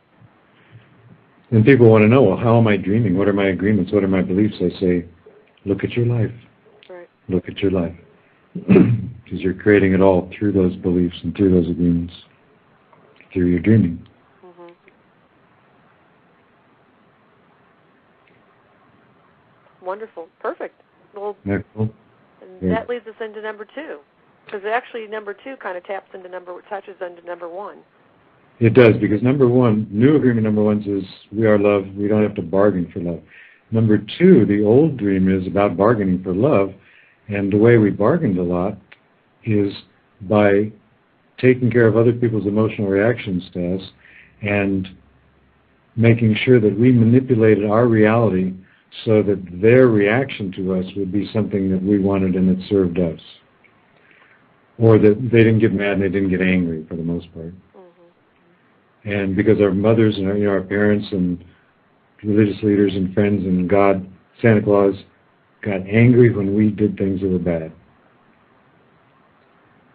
And people want to know, well, how am I dreaming? What are my agreements? What are my beliefs? I say, look at your life. Right. Look at your life. Because you're creating it all through those beliefs and through those agreements, through your dreaming. Wonderful. Perfect. Well, cool? and that leads us into number 2. because actually number 2 kind of touches into number 1. It does, because number 1, new agreement number 1 says we are love, we don't have to bargain for love. Number 2, the old dream, is about bargaining for love, and the way we bargained a lot is by taking care of other people's emotional reactions to us and making sure that we manipulated our reality so that their reaction to us would be something that we wanted and that served us. Or that they didn't get mad and they didn't get angry, for the most part. Mm-hmm. And because our mothers and our parents and religious leaders and friends and God, Santa Claus, got angry when we did things that were bad.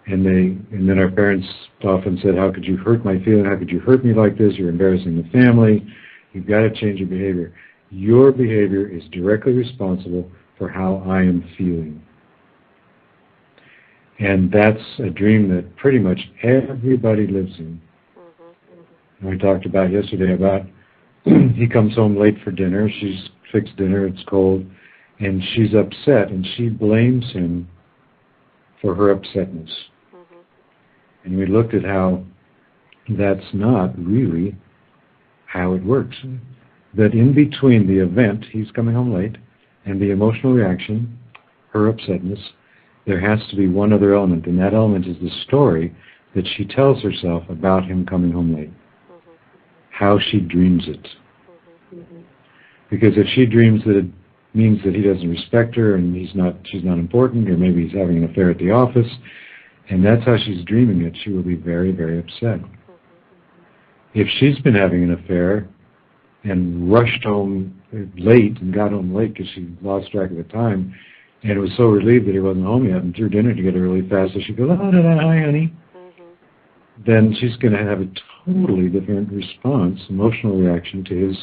And then our parents often said, how could you hurt my feeling? How could you hurt me like this? You're embarrassing the family. You've got to change your behavior. Your behavior is directly responsible for how I am feeling. And that's a dream that pretty much everybody lives in. Mm-hmm. And we talked about yesterday about he comes home late for dinner. She's fixed dinner. It's cold. And she's upset, and she blames him for her upsetness. And we looked at how that's not really how it works. That in between the event, he's coming home late, and the emotional reaction, her upsetness, there has to be one other element, and that element is the story that she tells herself about him coming home late. Mm-hmm. How she dreams it. Mm-hmm. Because if she dreams that it means that he doesn't respect her and she's not important, or maybe he's having an affair at the office, and that's how she's dreaming it, she will be very, very upset. If she's been having an affair and rushed home late and got home late because she lost track of the time and was so relieved that he wasn't home yet and threw dinner together really fast, so she goes, oh, hi, honey. Mm-hmm. Then she's going to have a totally different response, emotional reaction to his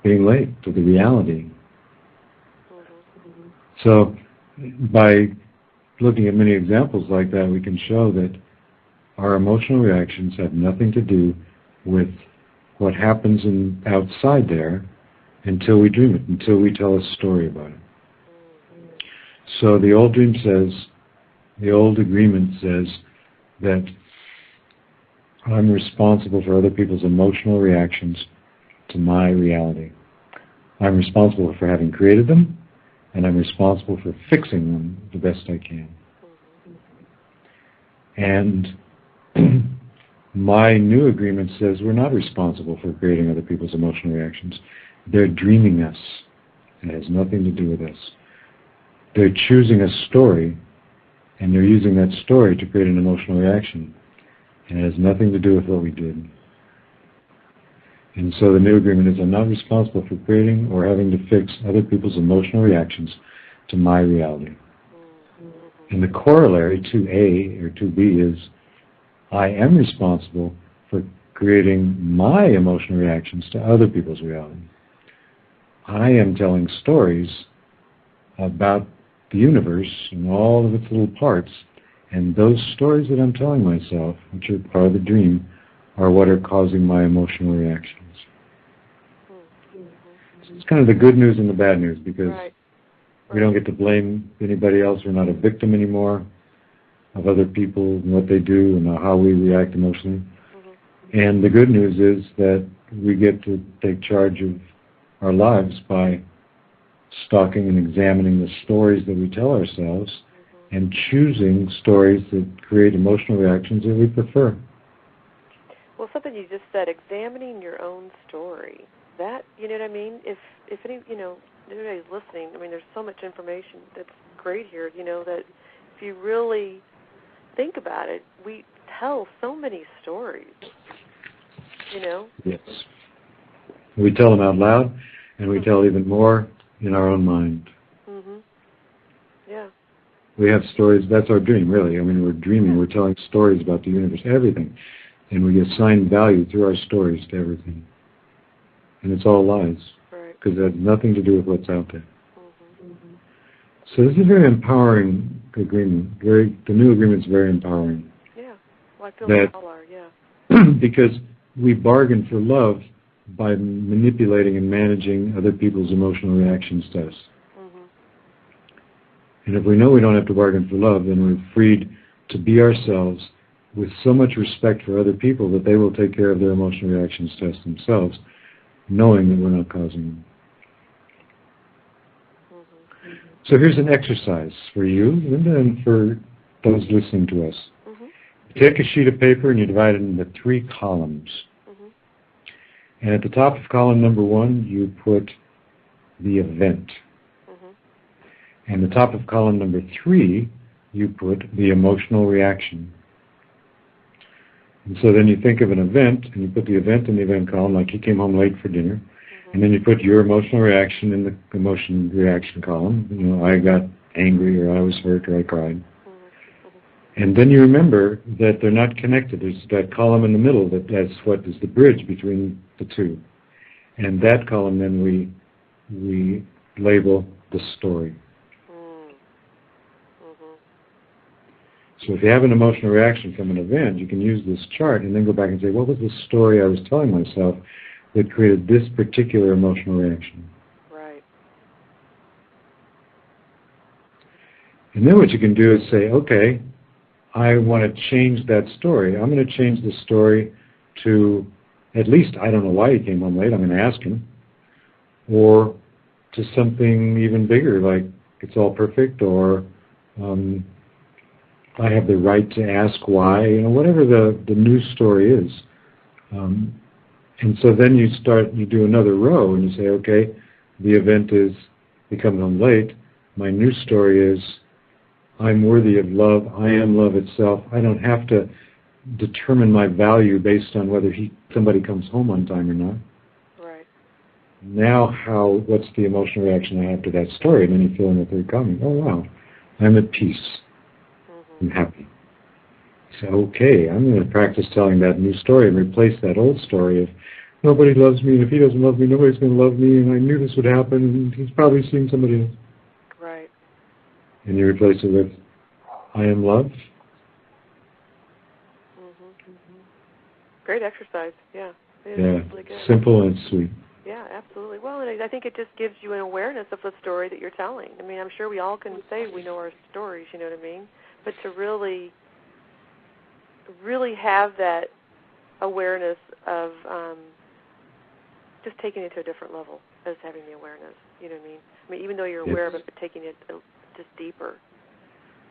being late, to the reality. Mm-hmm. So by looking at many examples like that, we can show that our emotional reactions have nothing to do with what happens outside there until we dream it, until we tell a story about it. So the old dream says, the old agreement says that I'm responsible for other people's emotional reactions to my reality. I'm responsible for having created them, and I'm responsible for fixing them the best I can. And my new agreement says we're not responsible for creating other people's emotional reactions. They're dreaming us. It has nothing to do with us. They're choosing a story, and they're using that story to create an emotional reaction. And it has nothing to do with what we did. And so the new agreement is I'm not responsible for creating or having to fix other people's emotional reactions to my reality. And the corollary to A or to B is I am responsible for creating my emotional reactions to other people's reality. I am telling stories about the universe and all of its little parts, and those stories that I'm telling myself, which are part of the dream, are what are causing my emotional reactions. So it's kind of the good news and the bad news, because we don't get to blame anybody else. We're not a victim anymore of other people and what they do and how we react emotionally. Mm-hmm. And the good news is that we get to take charge of our lives by stalking and examining the stories that we tell ourselves, mm-hmm. and choosing stories that create emotional reactions that we prefer. Well, something you just said, examining your own story. That, you know what I mean? If any, anybody's listening, I mean, there's so much information that's great here, that if you really think about it, we tell so many stories, Yes. We tell them out loud, and we tell even more in our own mind. Mm-hmm. Yeah. We have stories. That's our dream, really. I mean, we're dreaming. We're telling stories about the universe, everything. And we assign value through our stories to everything. And it's all lies. Right. Because it has nothing to do with what's out there. Mm-hmm. So this is a very empowering agreement. The new agreement is very empowering. Yeah. Well, I feel they all are, yeah. Because we bargain for love by manipulating and managing other people's emotional reactions to us. And if we know we don't have to bargain for love, then we're freed to be ourselves with so much respect for other people that they will take care of their emotional reactions to us themselves, knowing that we're not causing them. Mm-hmm. So here's an exercise for you, Linda, and for those listening to us. Mm-hmm. You take a sheet of paper and you divide it into 3 columns. Mm-hmm. And at the top of column number 1, you put the event. Mm-hmm. And the top of column number 3, you put the emotional reaction. And so then you think of an event, and you put the event in the event column, like he came home late for dinner. Mm-hmm. And then you put your emotional reaction in the emotion reaction column. You know, I got angry, or I was hurt, or I cried. Mm-hmm. And then you remember that they're not connected. There's that column in the middle that's what is the bridge between the two. And that column then we label the story. So if you have an emotional reaction from an event, you can use this chart and then go back and say, what was the story I was telling myself that created this particular emotional reaction? Right. And then what you can do is say, okay, I want to change that story. I'm going to change the story to, at least, I don't know why he came home late, I'm going to ask him, or to something even bigger, like it's all perfect, or I have the right to ask why, whatever the news story is. And so then you do another row and you say, okay, the event is he comes home late. My new story is I'm worthy of love. I am love itself. I don't have to determine my value based on whether somebody comes home on time or not. Right. Now what's the emotional reaction I have to that story? And then you fill in the 3rd column. Oh, wow, I'm at peace. I'm happy. So, okay, I'm going to practice telling that new story and replace that old story of nobody loves me, and if he doesn't love me, nobody's going to love me, and I knew this would happen, and he's probably seen somebody else. Right. And you replace it with, I am love. Mm-hmm. Mm-hmm. Great exercise, yeah. Really good. Simple and sweet. Yeah, absolutely. Well, and I think it just gives you an awareness of the story that you're telling. I mean, I'm sure we all can say we know our stories, you know what I mean? But to really have that awareness of just taking it to a different level as having the awareness, you know what I mean? I mean, even though you're aware of it, but taking it just deeper.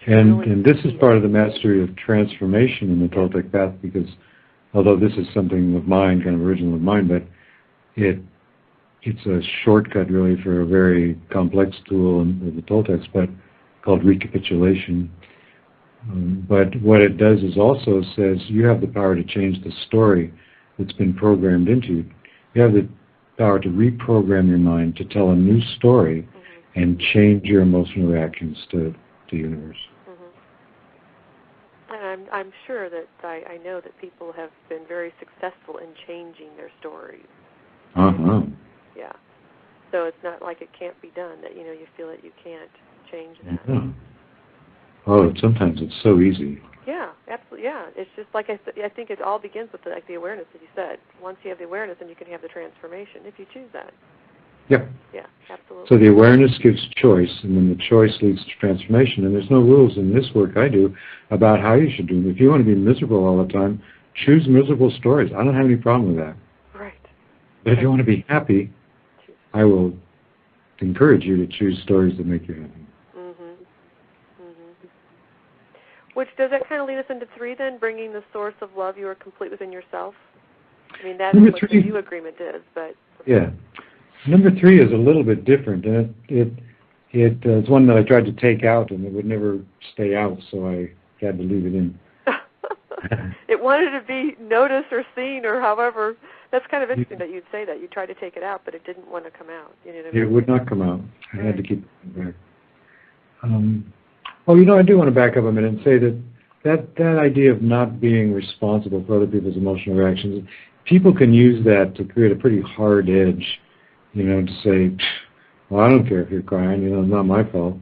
And this is part of the mastery of transformation in the Toltec path, because although this is something of mine, kind of original of mine, but it's a shortcut really for a very complex tool of the Toltecs, but called recapitulation. But what it does is also says you have the power to change the story that's been programmed into you. You have the power to reprogram your mind to tell a new story and change your emotional reactions to the universe. And I'm sure that I know that people have been very successful in changing their stories. Uh-huh. Yeah. So it's not like it can't be done, that, you feel that you can't change that. Yeah. Oh, sometimes it's so easy. Yeah, absolutely. Yeah, it's just like I think it all begins with the awareness that you said. Once you have the awareness, then you can have the transformation if you choose that. Yep. Yeah, absolutely. So the awareness gives choice, and then the choice leads to transformation. And there's no rules in this work I do about how you should do it. If you want to be miserable all the time, choose miserable stories. I don't have any problem with that. Right. But if you want to be happy, I will encourage you to choose stories that make you happy. Which, does that kind of lead us into 3 then, bringing the source of love you are complete within yourself? I mean, that's what the new agreement is, but... Yeah. Number 3 is a little bit different, and it's one that I tried to take out, and it would never stay out, so I had to leave it in. It wanted to be noticed or seen, or however. That's kind of interesting that you'd say that. You tried to take it out, but it didn't want to come out. You know what I mean? It would not come out. I had to keep it back. I do want to back up a minute and say that idea of not being responsible for other people's emotional reactions, people can use that to create a pretty hard edge, to say, well, I don't care if you're crying, it's not my fault.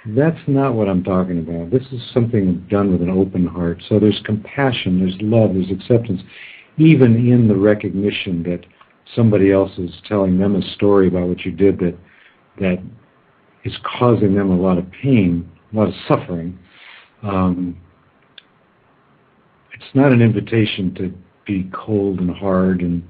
That's not what I'm talking about. This is something done with an open heart. So there's compassion, there's love, there's acceptance, even in the recognition that somebody else is telling them a story about what you did that is causing them a lot of pain, a lot of suffering, it's not an invitation to be cold and hard, and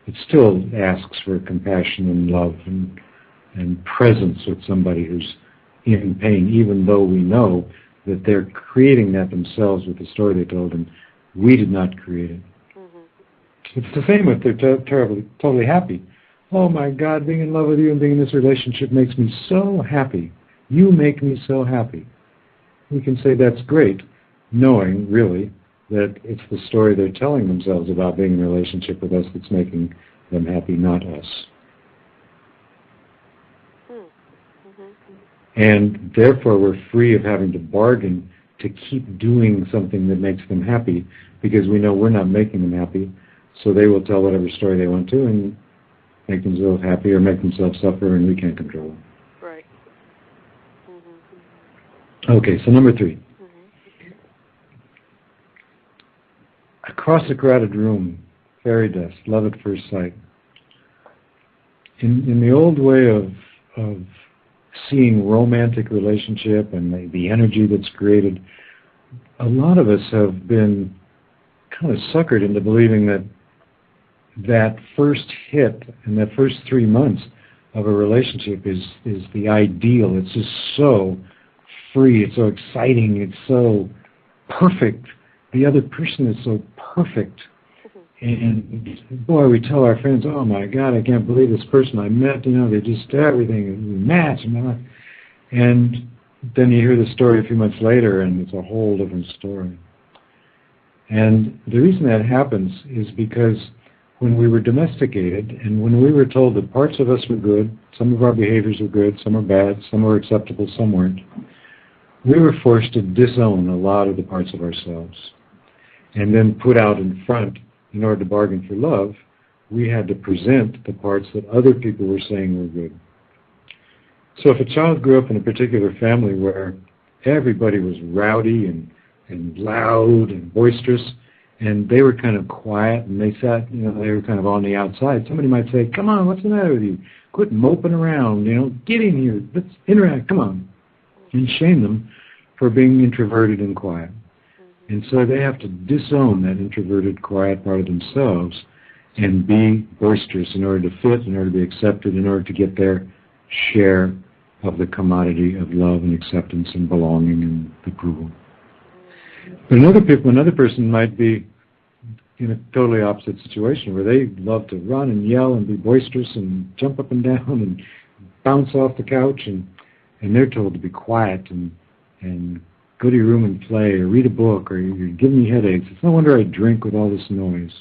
it still asks for compassion and love and presence with somebody who's in pain, even though we know that they're creating that themselves with the story they told, and we did not create it. Mm-hmm. It's the same if they're totally happy. Oh my God, being in love with you and being in this relationship makes me so happy. You make me so happy. We can say that's great, knowing really that it's the story they're telling themselves about being in a relationship with us that's making them happy, not us. And therefore we're free of having to bargain to keep doing something that makes them happy, because we know we're not making them happy, so they will tell whatever story they want to and make themselves happy or make themselves suffer, and we can't control them. Right. Okay, so number 3. Across a crowded room, fairy dust, love at first sight. In the old way of seeing romantic relationship and the energy that's created, a lot of us have been kind of suckered into believing that first hit and that first 3 months of a relationship is the ideal. It's just so free, it's so exciting, it's so perfect. The other person is so perfect. And boy, we tell our friends, oh my God, I can't believe this person I met, they just everything, we match. And then you hear the story a few months later and it's a whole different story. And the reason that happens is because when we were domesticated and when we were told that parts of us were good, some of our behaviors were good, some are bad, some were acceptable, some weren't, we were forced to disown a lot of the parts of ourselves and then put out in front. In order to bargain for love, we had to present the parts that other people were saying were good. So if a child grew up in a particular family where everybody was rowdy and loud and boisterous, and they were kind of quiet, and they sat, they were kind of on the outside, somebody might say, come on, what's the matter with you? Quit moping around, get in here, let's interact, come on. And shame them for being introverted and quiet. And so they have to disown that introverted, quiet part of themselves and be boisterous in order to fit, in order to be accepted, in order to get their share of the commodity of love and acceptance and belonging and approval. But another person might be in a totally opposite situation where they love to run and yell and be boisterous and jump up and down and bounce off the couch, and they're told to be quiet and go to your room and play or read a book, or you're giving me headaches. It's no wonder I drink with all this noise.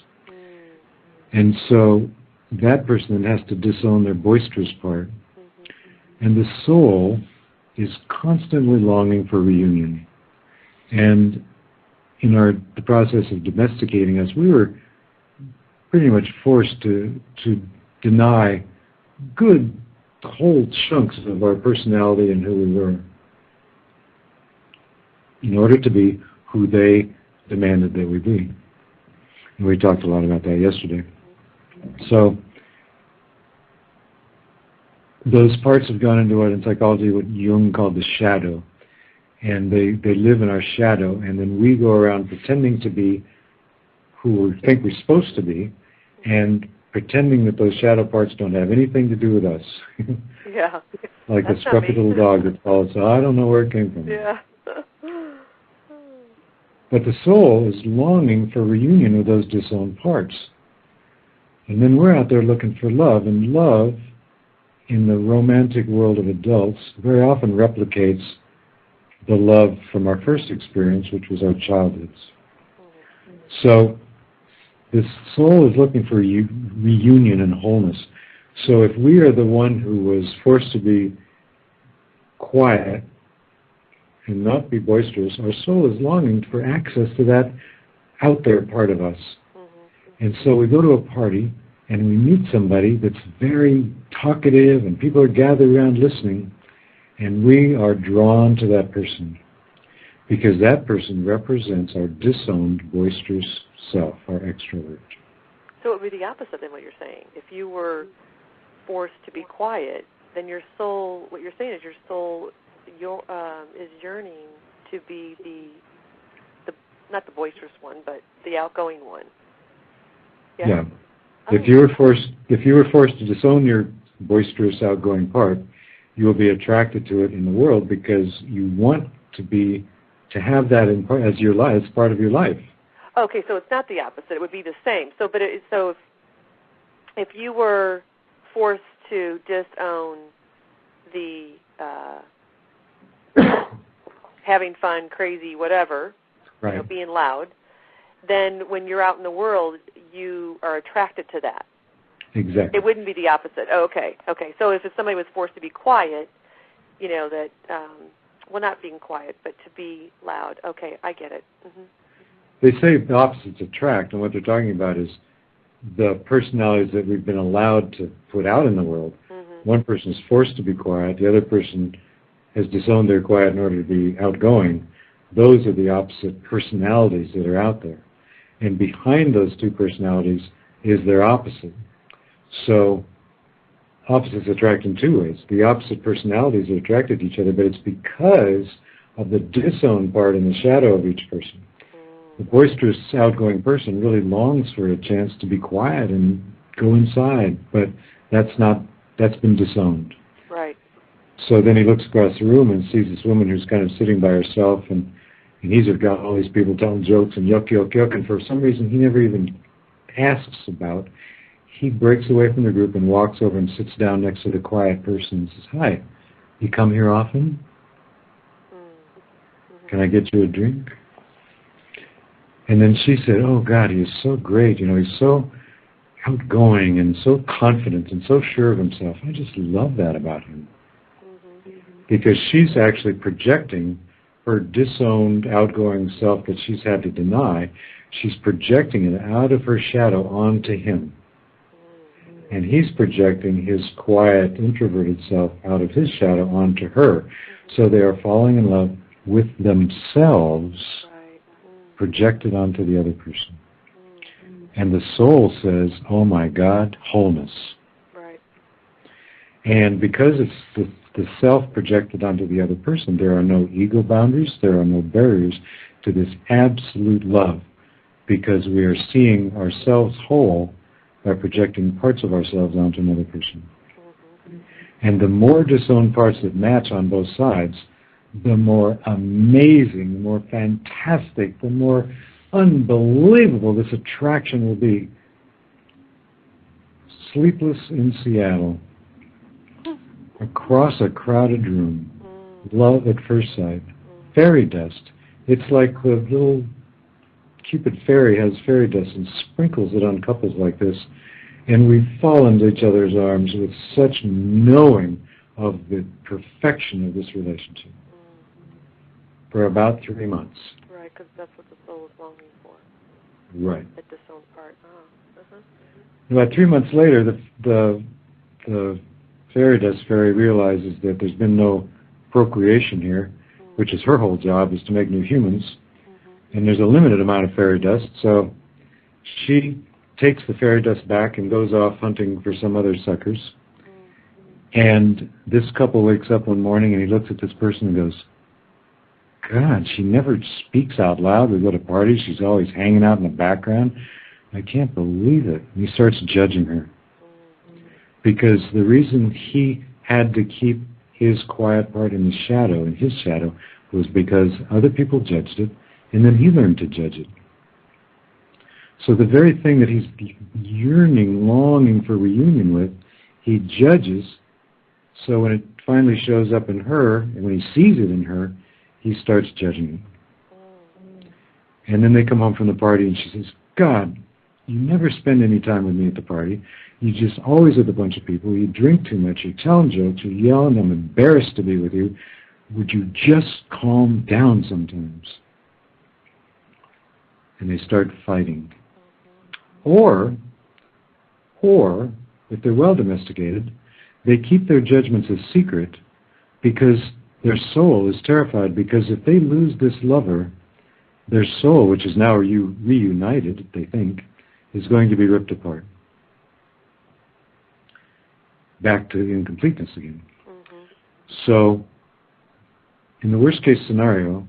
And so that person then has to disown their boisterous part. And the soul is constantly longing for reunion. And in the process of domesticating us, we were pretty much forced to deny good whole chunks of our personality and who we were, in order to be who they demanded that we be. And we talked a lot about that yesterday. So those parts have gone into what in psychology what Jung called the shadow. And they live in our shadow, and then we go around pretending to be who we think we're supposed to be, and pretending that those shadow parts don't have anything to do with us. Yeah. Like the scruffy little dog that follows, so I don't know where it came from. Yeah. But the soul is longing for reunion with those disowned parts. And then we're out there looking for love, and love in the romantic world of adults very often replicates the love from our first experience, which was our childhoods. So this soul is looking for reunion and wholeness. So if we are the one who was forced to be quiet and not be boisterous, our soul is longing for access to that out there part of us. And so we go to a party and we meet somebody that's very talkative and people are gathered around listening, and we are drawn to that person because that person represents our disowned, boisterous self, our extrovert. So it would be the opposite than what you're saying. If you were forced to be quiet, then your soul, what you're saying is your soul is yearning to be the not the boisterous one, but the outgoing one. Yeah. If you were forced to disown your boisterous, outgoing part, you will be attracted to it in the world because you want to have that as your life, as part of your life. Okay, so it's not the opposite; it would be the same. So, if you were forced to disown the having fun, crazy, whatever, right, being loud, then when you're out in the world, you are attracted to that. Exactly. It wouldn't be the opposite. Oh, okay. So if somebody was forced to be quiet, that, well, not being quiet, but to be loud. Okay, I get it. Mm-hmm. They say the opposites attract, and what they're talking about is the personalities that we've been allowed to put out in the world. Mm-hmm. One person is forced to be quiet. The other person has disowned their quiet in order to be outgoing. Those are the opposite personalities that are out there. And behind those two personalities is their opposite. So opposites attract in two ways. The opposite personalities are attracted to each other, but it's because of the disowned part in the shadow of each person. The boisterous, outgoing person really longs for a chance to be quiet and go inside, but that's been disowned. Right. So then he looks across the room and sees this woman who's kind of sitting by herself, and he's got all these people telling jokes and yuck, yuck, yuck, and for some reason he never even asks about. He breaks away from the group and walks over and sits down next to the quiet person and says, "Hi, you come here often? Mm-hmm. Can I get you a drink?" And then she said, "Oh God, he is so great. He's so outgoing and so confident and so sure of himself. I just love that about him." Mm-hmm. Because she's actually projecting her disowned, outgoing self that she's had to deny. She's projecting it out of her shadow onto him. And he's projecting his quiet, introverted self out of his shadow onto her. So they are falling in love with themselves, projected onto the other person. And the soul says, "Oh my God, wholeness." Right. And because it's the self projected onto the other person, there are no ego boundaries, there are no barriers to this absolute love, because we are seeing ourselves whole by projecting parts of ourselves onto another person. Mm-hmm. And the more disowned parts that match on both sides, the more amazing, the more fantastic, the more unbelievable this attraction will be. Sleepless in Seattle, across a crowded room, love at first sight, fairy dust. It's like the little Cupid fairy has fairy dust and sprinkles it on couples like this, and we fall into each other's arms with such knowing of the perfection of this relationship for about 3 months. Right, because that's what the soul is longing for. Right. The disowned part. Oh. Uh-huh. About 3 months later, the fairy dust fairy realizes that there's been no procreation here, which is her whole job, is to make new humans. And there's a limited amount of fairy dust, so she takes the fairy dust back and goes off hunting for some other suckers. And this couple wakes up one morning and he looks at this person and goes, "God, she never speaks out loud. We go to parties, she's always hanging out in the background. I can't believe it." And he starts judging her. Because the reason he had to keep his quiet part in his shadow, was because other people judged it, and then he learned to judge it. So the very thing that he's yearning, longing for reunion with, he judges. So when it finally shows up in her, and when he sees it in her, he starts judging it. And then they come home from the party, and she says, "God, you never spend any time with me at the party. You just always with a bunch of people. You drink too much. You tell jokes. You yell, and I'm embarrassed to be with you. Would you just calm down sometimes?" And they start fighting. Or, if they're well domesticated, they keep their judgments a secret because their soul is terrified, because if they lose this lover, their soul, which is now reunited, they think, is going to be ripped apart. back to incompleteness again. Mm-hmm. So, in the worst case scenario,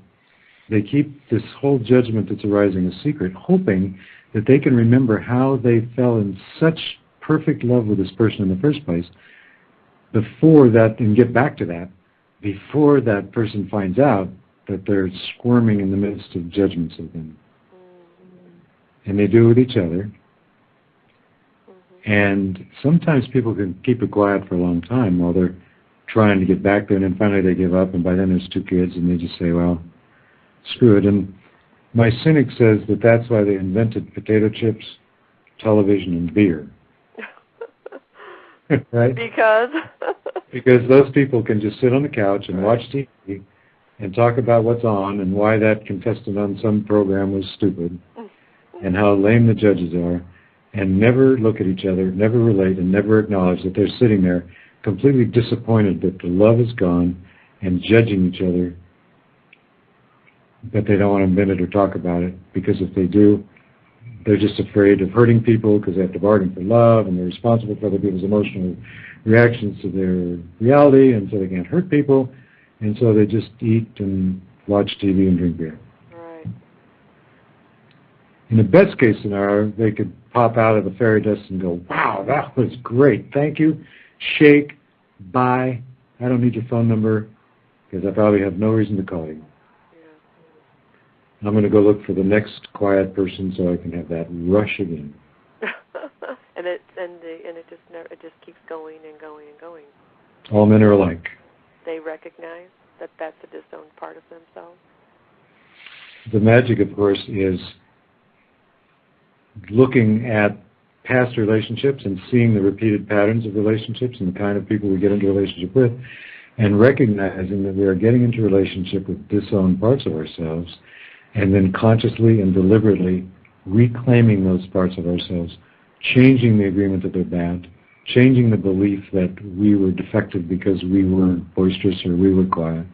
they keep this whole judgment that's arising a secret, hoping that they can remember how they fell in such perfect love with this person in the first place before that, and get back to that, before that person finds out that they're squirming in the midst of judgments of them. Mm-hmm. And they do it with each other. Mm-hmm. And sometimes people can keep it quiet for a long time while they're trying to get back there, and then finally they give up, and by then there's 2 kids, and they just say, well, screw it. And my cynic says that that's why they invented potato chips, television, and beer. Right? Because those people can just sit on the couch and watch TV and talk about what's on and why that contestant on some program was stupid and how lame the judges are, and never look at each other, never relate, and never acknowledge that they're sitting there completely disappointed that the love is gone and judging each other, but they don't want to admit it or talk about it, because if they do, they're just afraid of hurting people because they have to bargain for love, and they're responsible for other people's emotional reactions to their reality, and so they can't hurt people, and so they just eat and watch TV and drink beer. Right. In the best case scenario, they could pop out of the fairy dust and go, wow, that was great, thank you, shake, bye, I don't need your phone number because I probably have no reason to call you. I'm going to go look for the next quiet person so I can have that rush again. and it just keeps going and going and going. All men are alike. They recognize that that's a disowned part of themselves. The magic, of course, is looking at past relationships and seeing the repeated patterns of relationships and the kind of people we get into a relationship with, and recognizing that we are getting into a relationship with disowned parts of ourselves, and then consciously and deliberately reclaiming those parts of ourselves, changing the agreement that they're bad, changing the belief that we were defective because we were boisterous or we were quiet,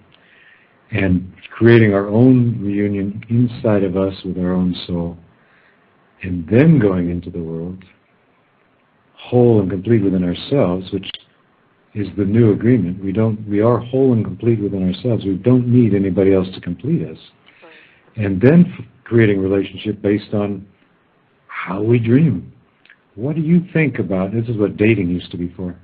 and creating our own reunion inside of us with our own soul, and then going into the world whole and complete within ourselves, which is the new agreement. We are whole and complete within ourselves. We don't need anybody else to complete us. And then creating a relationship based on how we dream. What do you think about, this is what dating used to be for,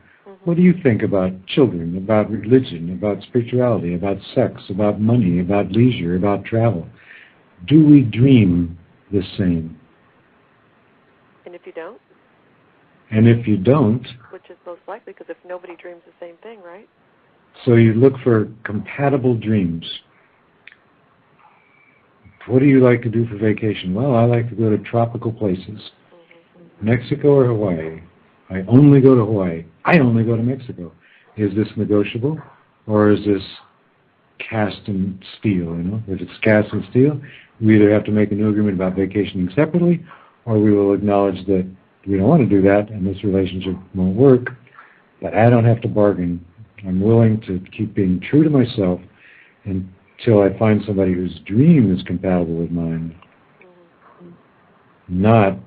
what do you think about children, about religion, about spirituality, about sex, about money, about leisure, about travel? Do we dream the same? And if you don't? And if you don't... Which is most likely, because if nobody dreams the same thing, right? So you look for compatible dreams. What do you like to do for vacation? Well, I like to go to tropical places. Mexico or Hawaii? I only go to Hawaii. I only go to Mexico. Is this negotiable? Or is this cast in steel, If it's cast in steel, we either have to make a new agreement about vacationing separately, or we will acknowledge that we don't want to do that and this relationship won't work, but I don't have to bargain. I'm willing to keep being true to myself until I find somebody whose dream is compatible with mine, not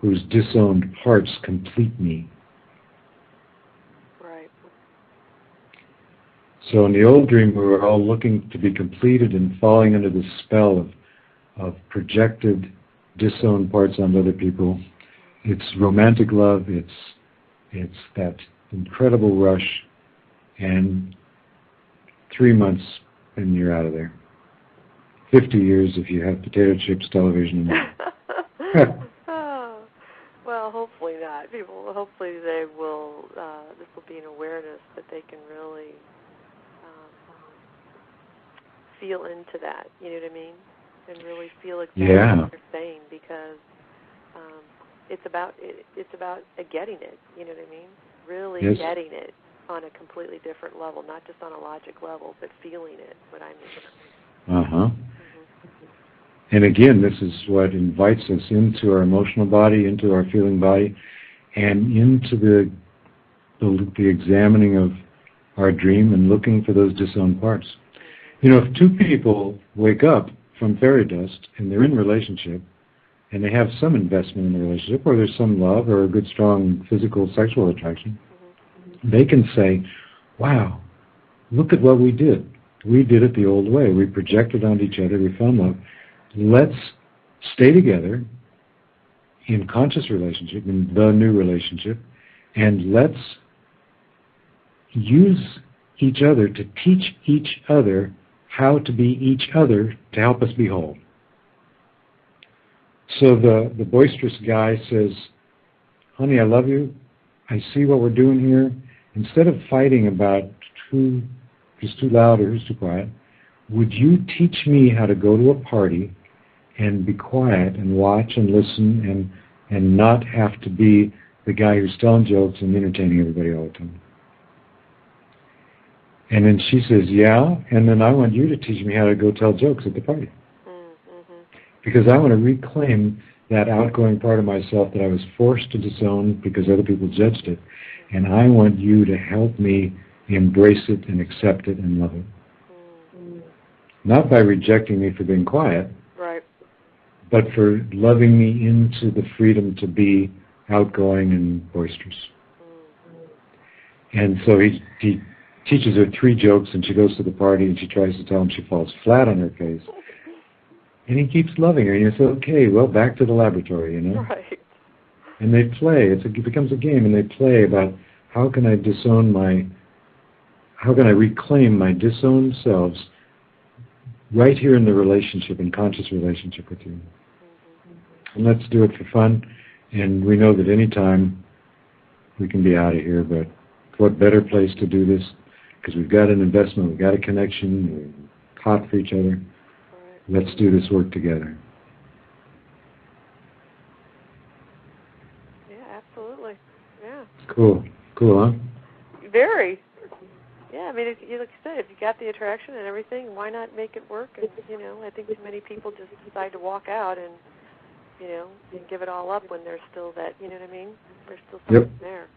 whose disowned parts complete me. Right. So in the old dream, we were all looking to be completed and falling under the spell of projected, disowned parts on other people. It's romantic love. It's that incredible rush, and 3 months and you're out of there. 50 years if you have potato chips, television, and well, hopefully not. Hopefully they will, this will be an awareness that they can really feel into that, you know what I mean? And really feel exactly what you're saying, because it's about getting it, you know what I mean? Really getting it on a completely different level, not just on a logic level, but feeling it, what I mean. Uh-huh. And again, this is what invites us into our emotional body, into our feeling body, and into the examining of our dream and looking for those disowned parts. If 2 people wake up from fairy dust and they're in a relationship and they have some investment in the relationship, or there's some love or a good, strong physical, sexual attraction, they can say, wow, look at what we did. We did it the old way. We projected onto each other. We found love. Let's stay together in conscious relationship, in the new relationship, and let's use each other to teach each other how to be each other to help us be whole. So the boisterous guy says, honey, I love you. I see what we're doing here. Instead of fighting about who's too loud or who's too quiet, would you teach me how to go to a party and be quiet and watch and listen and not have to be the guy who's telling jokes and entertaining everybody all the time? And then she says, yeah, and then I want you to teach me how to go tell jokes at the party. Mm-hmm. Because I want to reclaim that outgoing part of myself that I was forced to disown because other people judged it. And I want you to help me embrace it and accept it and love it. Mm-hmm. Not by rejecting me for being quiet, right, but for loving me into the freedom to be outgoing and boisterous. Mm-hmm. And so he teaches her 3 jokes, and she goes to the party, and she tries to tell him. She falls flat on her face. And he keeps loving her, and you say, okay, well, back to the laboratory, you know? Right. And they play. It becomes a game, and they play about how can I reclaim my disowned selves right here in the relationship, in conscious relationship with you. Mm-hmm. And let's do it for fun, and we know that any time we can be out of here, but what better place to do this? Because we've got an investment, we've got a connection, we're hot for each other. Right. Let's do this work together. Yeah, absolutely. Yeah. Cool, huh? Very. Yeah, I mean, like you said, if you got the attraction and everything, why not make it work? And, I think too many people just decide to walk out and, and give it all up when there's still that, you know what I mean? There's still something there.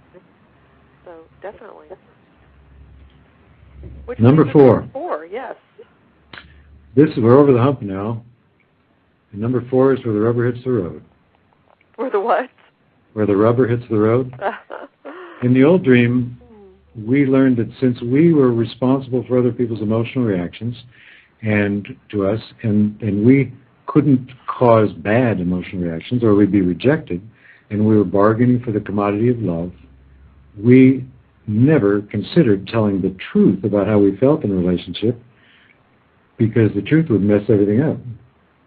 So, definitely. Which number 4. 4, yes. We're over the hump now. And number 4 is where the rubber hits the road. Where the what? Where the rubber hits the road. In the old dream, we learned that since we were responsible for other people's emotional reactions and to us, and we couldn't cause bad emotional reactions or we'd be rejected, and we were bargaining for the commodity of love, we never considered telling the truth about how we felt in a relationship, because the truth would mess everything up.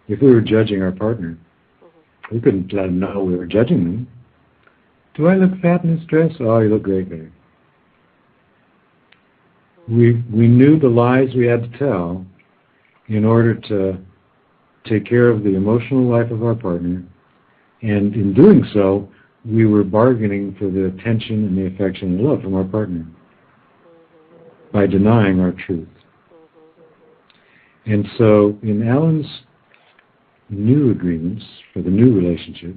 If we were judging our partner, we couldn't let them know we were judging them. Do I look fat in this dress? Oh, you look great, baby. We knew the lies we had to tell in order to take care of the emotional life of our partner, and in doing so, we were bargaining for the attention and the affection and love from our partner by denying our truth. And so in Allan's new agreements for the new relationship,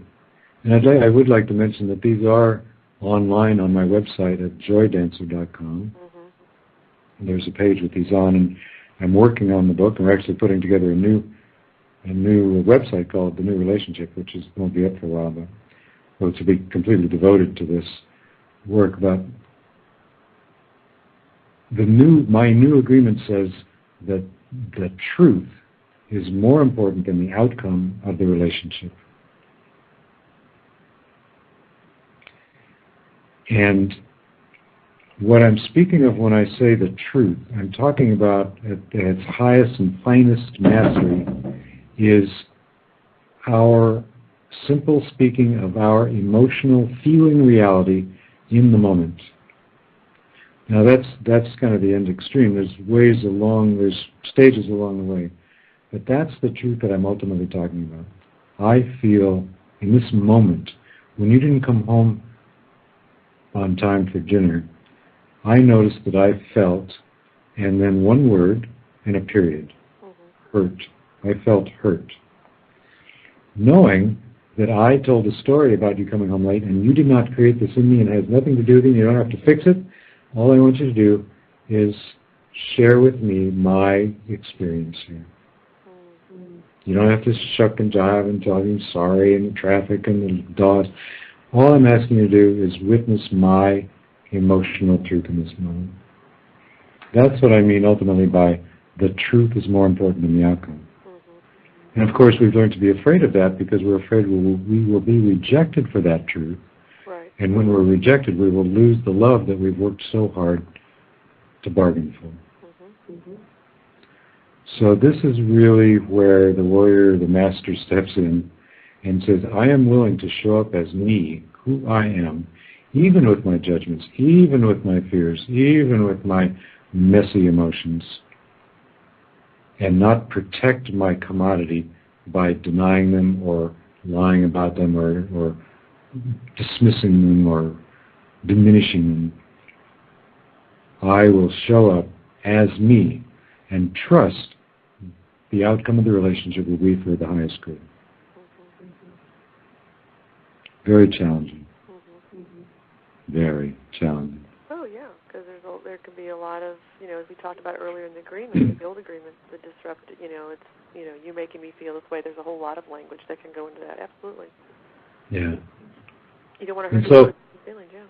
and I would like to mention that these are online on my website at joydancer.com. There's a page with these on, and I'm working on the book, and we're actually putting together a new website called The New Relationship, which won't be up for a while, but to be completely devoted to this work. But my new agreement says that the truth is more important than the outcome of the relationship. And what I'm speaking of when I say the truth, I'm talking about at its highest and finest mastery is our simple speaking of our emotional feeling reality in the moment. Now that's kind of the end extreme. There's stages along the way. But that's the truth that I'm ultimately talking about. I feel in this moment, when you didn't come home on time for dinner, I noticed that I felt, and then one word and a period, hurt. I felt hurt. Knowing that I told a story about you coming home late, and you did not create this in me, and it has nothing to do with it, you don't have to fix it. All I want you to do is share with me my experience here. You don't have to shuck and jive and tell me sorry and the traffic and the dogs. All I'm asking you to do is witness my emotional truth in this moment. That's what I mean ultimately by the truth is more important than the outcome. Mm-hmm. And of course we've learned to be afraid of that because we're afraid we will be rejected for that truth. Right. And when we're rejected, we will lose the love that we've worked so hard to bargain for. Mm-hmm. Mm-hmm. So this is really where the warrior, the master, steps in and says, I am willing to show up as me, who I am, even with my judgments, even with my fears, even with my messy emotions, and not protect my commodity by denying them or lying about them or dismissing them or diminishing them. I will show up as me and trust the outcome of the relationship will be for the highest good. Very challenging. Very challenging. Oh yeah, because there can be a lot of, as we talked about earlier in the agreement, the old agreements, the disrupt. It's you making me feel this way. There's a whole lot of language that can go into that. Absolutely. Yeah. You don't want to hurt people's feelings. Yeah.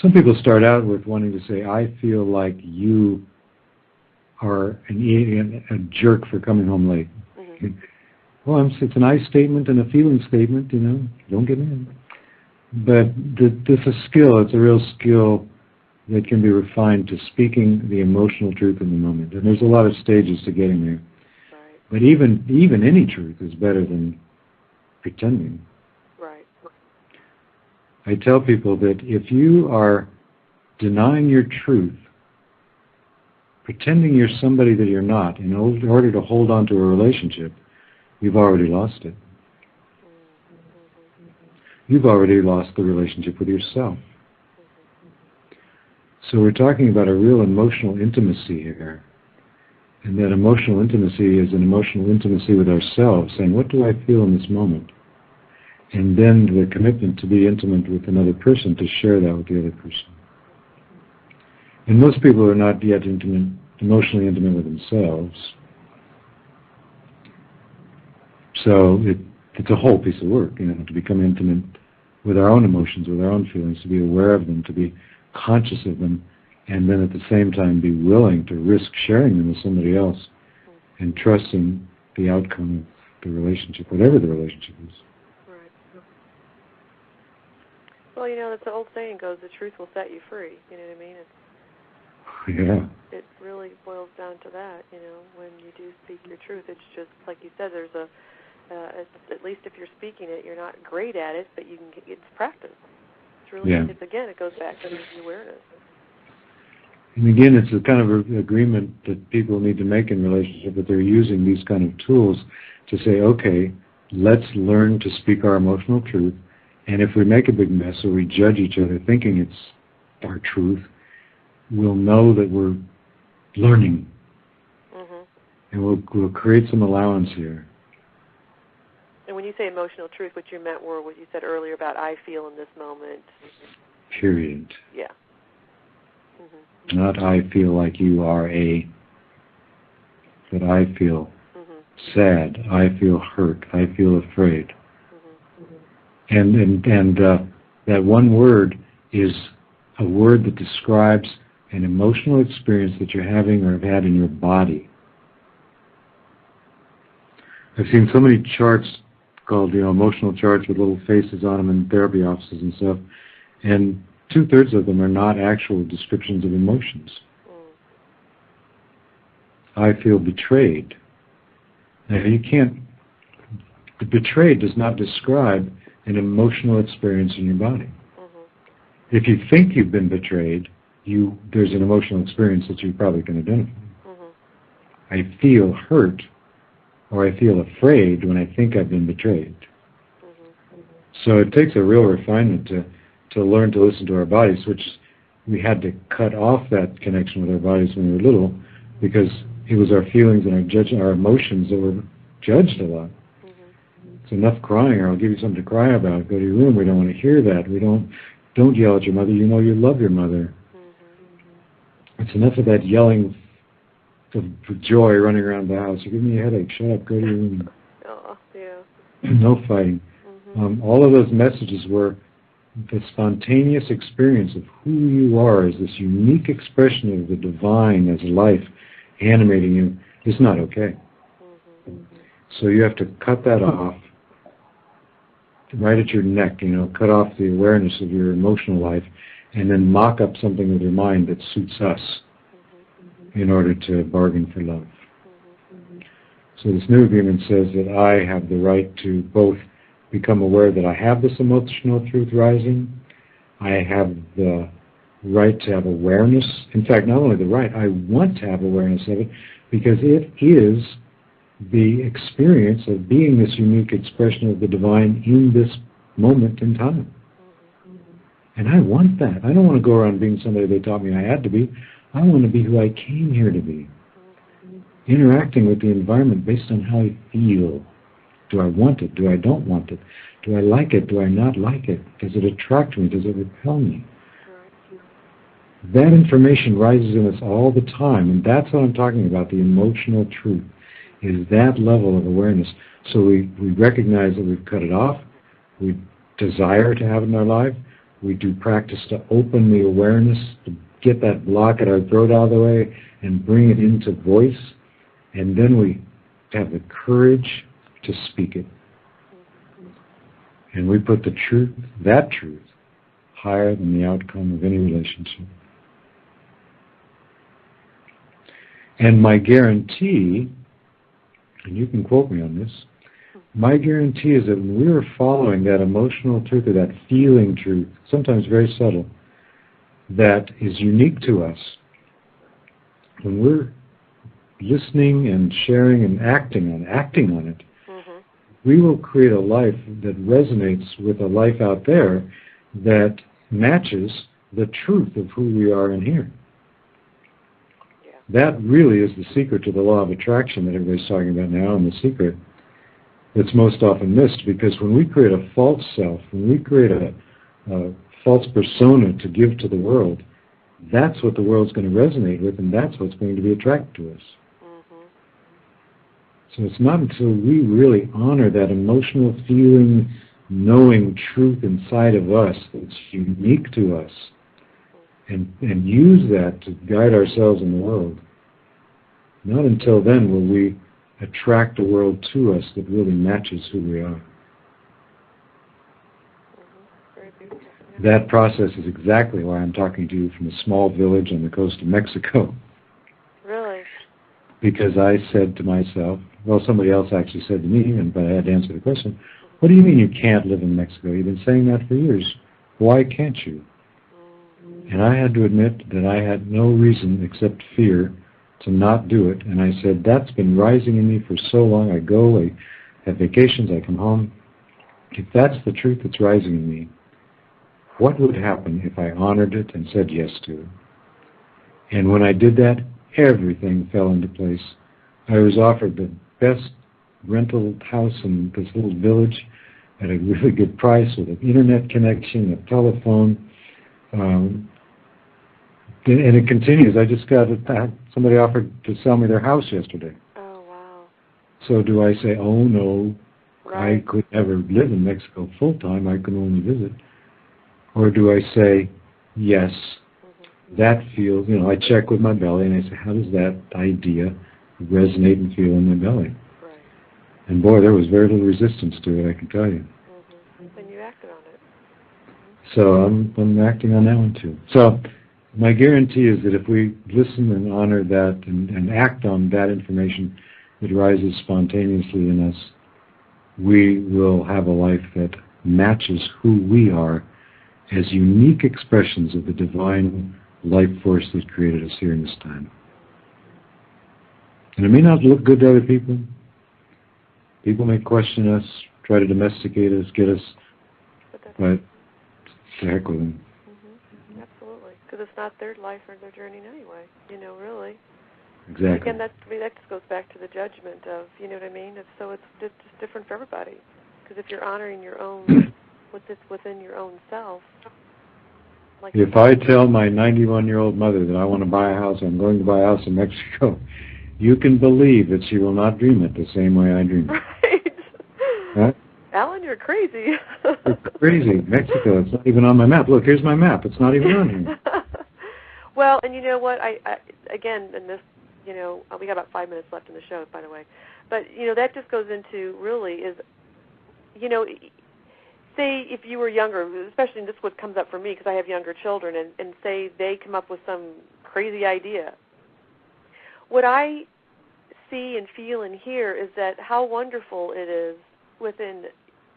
Some people start out with wanting to say, I feel like you are a jerk for coming home late. Mm-hmm. Well, it's an I statement and a feeling statement, don't get in. But it's a skill, it's a real skill that can be refined to speaking the emotional truth in the moment. And there's a lot of stages to getting there. Right. But even any truth is better than pretending. Right. I tell people that if you are denying your truth, pretending you're somebody that you're not, in order to hold on to a relationship, you've already lost it. You've already lost the relationship with yourself. So we're talking about a real emotional intimacy here. And that emotional intimacy is an emotional intimacy with ourselves, saying, what do I feel in this moment? And then the commitment to be intimate with another person, to share that with the other person. And most people are not yet emotionally intimate with themselves. So it's a whole piece of work, to become intimate with our own emotions, with our own feelings, to be aware of them, to be conscious of them, and then at the same time be willing to risk sharing them with somebody else and trusting the outcome of the relationship, whatever the relationship is. Right. Well, that's the old saying goes, the truth will set you free. You know what I mean? It really boils down to that, when you do speak your truth. It's just, like you said, there's at least if you're speaking it, you're not great at it, but it's practice. It's really, it goes back to the awareness. And again, it's a kind of agreement that people need to make in relationship, that they're using these kind of tools to say, okay, let's learn to speak our emotional truth, and if we make a big mess or we judge each other thinking it's our truth, we'll know that we're learning. Mm-hmm. And we'll create some allowance here. And when you say emotional truth, what you meant were what you said earlier about I feel in this moment. Period. Yeah. Mm-hmm. Not I feel like you are but I feel sad, I feel hurt, I feel afraid. Mm-hmm. And that one word is a word that describes an emotional experience that you're having or have had in your body. I've seen so many charts called, emotional charts with little faces on them in therapy offices and stuff, and 2/3 of them are not actual descriptions of emotions. I feel betrayed. Now the betrayed does not describe an emotional experience in your body. Mm-hmm. If you think you've been betrayed, there's an emotional experience that you probably can identify. Mm-hmm. I feel hurt or I feel afraid when I think I've been betrayed. Mm-hmm. So it takes a real refinement to learn to listen to our bodies, which we had to cut off that connection with our bodies when we were little, because it was our feelings and our emotions that were judged a lot. Mm-hmm. It's enough crying, or I'll give you something to cry about. Go to your room. We don't want to hear that. Don't yell at your mother. You know you love your mother. Mm-hmm. It's enough of that yelling of joy running around the house. You're giving me a headache. Shut up. Go to your room. Oh, yeah. No fighting. Mm-hmm. All of those messages were the spontaneous experience of who you are as this unique expression of the divine as life animating you is not okay. So you have to cut that off right at your neck, cut off the awareness of your emotional life and then mock up something with your mind that suits us in order to bargain for love. So this new agreement says that I have the right to both become aware that I have this emotional truth rising, I have the right to have awareness. In fact, not only the right, I want to have awareness of it because it is the experience of being this unique expression of the divine in this moment in time. And I want that. I don't want to go around being somebody they taught me I had to be. I want to be who I came here to be. Interacting with the environment based on how I feel. Do I want it? Do I don't want it? Do I like it? Do I not like it? Does it attract me? Does it repel me? That information rises in us all the time, and that's what I'm talking about, the emotional truth, is that level of awareness. So we recognize that we've cut it off, we desire to have it in our life, we do practice to open the awareness, to get that block at our throat out of the way and bring it into voice, and then we have the courage to speak it. And we put the truth, that truth, higher than the outcome of any relationship. And my guarantee, and you can quote me on this, my guarantee is that when we are following that emotional truth or that feeling truth, sometimes very subtle, that is unique to us, when we're listening and sharing and acting on it, we will create a life that resonates with a life out there that matches the truth of who we are in here. That really is the secret to the law of attraction that everybody's talking about now, and the secret that's most often missed, because when we create a false self, when we create a false persona to give to the world, that's what the world's going to resonate with, and that's what's going to be attracted to us. So it's not until we really honor that emotional feeling, knowing truth inside of us that's unique to us, and use that to guide ourselves in the world. Not until then will we attract a world to us that really matches who we are. That process is exactly why I'm talking to you from a small village on the coast of Mexico. Really? Because I said to myself, well, somebody else actually said to me, but I had to answer the question, what do you mean you can't live in Mexico? You've been saying that for years. Why can't you? And I had to admit that I had no reason except fear to not do it. And I said, that's been rising in me for so long. I go, I have vacations, I come home. If that's the truth that's rising in me, what would happen if I honored it and said yes to it? And when I did that, everything fell into place. I was offered the best rental house in this little village at a really good price with an internet connection, a telephone, and it continues. I just got somebody offered to sell me their house yesterday. Oh, wow. So do I say, oh, no, right. I could never live in Mexico full time, I can only visit? Or do I say, yes, that feels, I check with my belly and I say, how does that idea resonate and feel in my belly? Right. And boy, there was very little resistance to it, I can tell you. And you acted on it. So I'm acting on that one too. So my guarantee is that if we listen and honor that and act on that information that rises spontaneously in us, we will have a life that matches who we are as unique expressions of the divine life force that created us here in this time. And it may not look good to other people. People may question us, try to domesticate us, get us, but to heck with them. Absolutely, because it's not their life or their journey anyway, really. Exactly. Again, that just goes back to the judgment of, you know what I mean? It's just different for everybody. Because if you're honoring your own, what's within your own self. Like if I tell my 91-year-old mother that I want to buy a house, I'm going to buy a house in Mexico, you can believe that she will not dream it the same way I dream it. Right. Right? Allan, you're crazy. You're crazy. Mexico, it's not even on my map. Look, here's my map. It's not even on here. Well, and you know what? I again, and this, you know, we got about 5 minutes left in the show, by the way. But, you know, that just goes into really is, you know, say if you were younger, especially and this is what comes up for me because I have younger children, and say they come up with some crazy idea. What I see and feel and hear is that how wonderful it is within,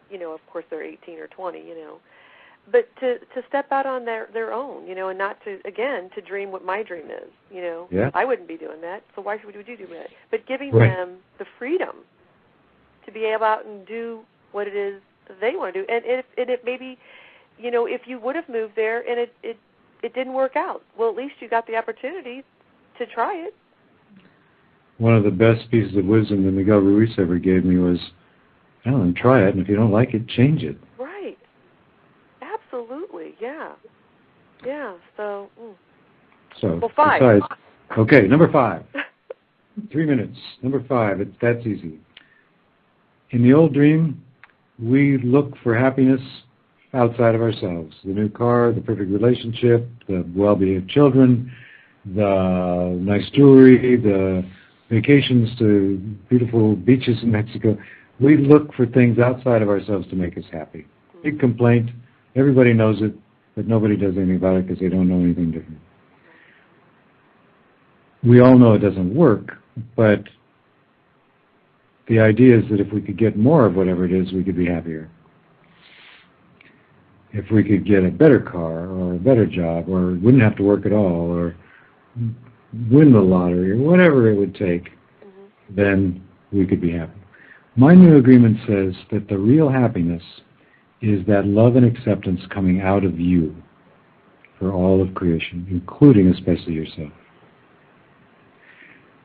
you know, of course they're 18 or 20, you know, but to step out on their own, you know, and not to, again, to dream what my dream is, you know. Yeah. I wouldn't be doing that, so why should we do that? But giving Right. them the freedom to be able out and do what it is they want to do. And it maybe, you know, if you would have moved there and it didn't work out, well, at least you got the opportunity to try it. One of the best pieces of wisdom that Miguel Ruiz ever gave me was, Alan, try it, and if you don't like it, change it. Right. Absolutely, yeah. Yeah, so... Well, 5. Besides, okay, number 5. 3 minutes. Number 5, that's easy. In the old dream, we look for happiness outside of ourselves. The new car, the perfect relationship, the well-behaved children, the nice jewelry, the vacations to beautiful beaches in Mexico. We look for things outside of ourselves to make us happy. Big complaint. Everybody knows it, but nobody does anything about it because they don't know anything different. We all know it doesn't work, but the idea is that if we could get more of whatever it is, we could be happier. If we could get a better car or a better job or wouldn't have to work at all or win the lottery or whatever it would take, then we could be happy. My new agreement says that the real happiness is that love and acceptance coming out of you for all of creation, including especially yourself.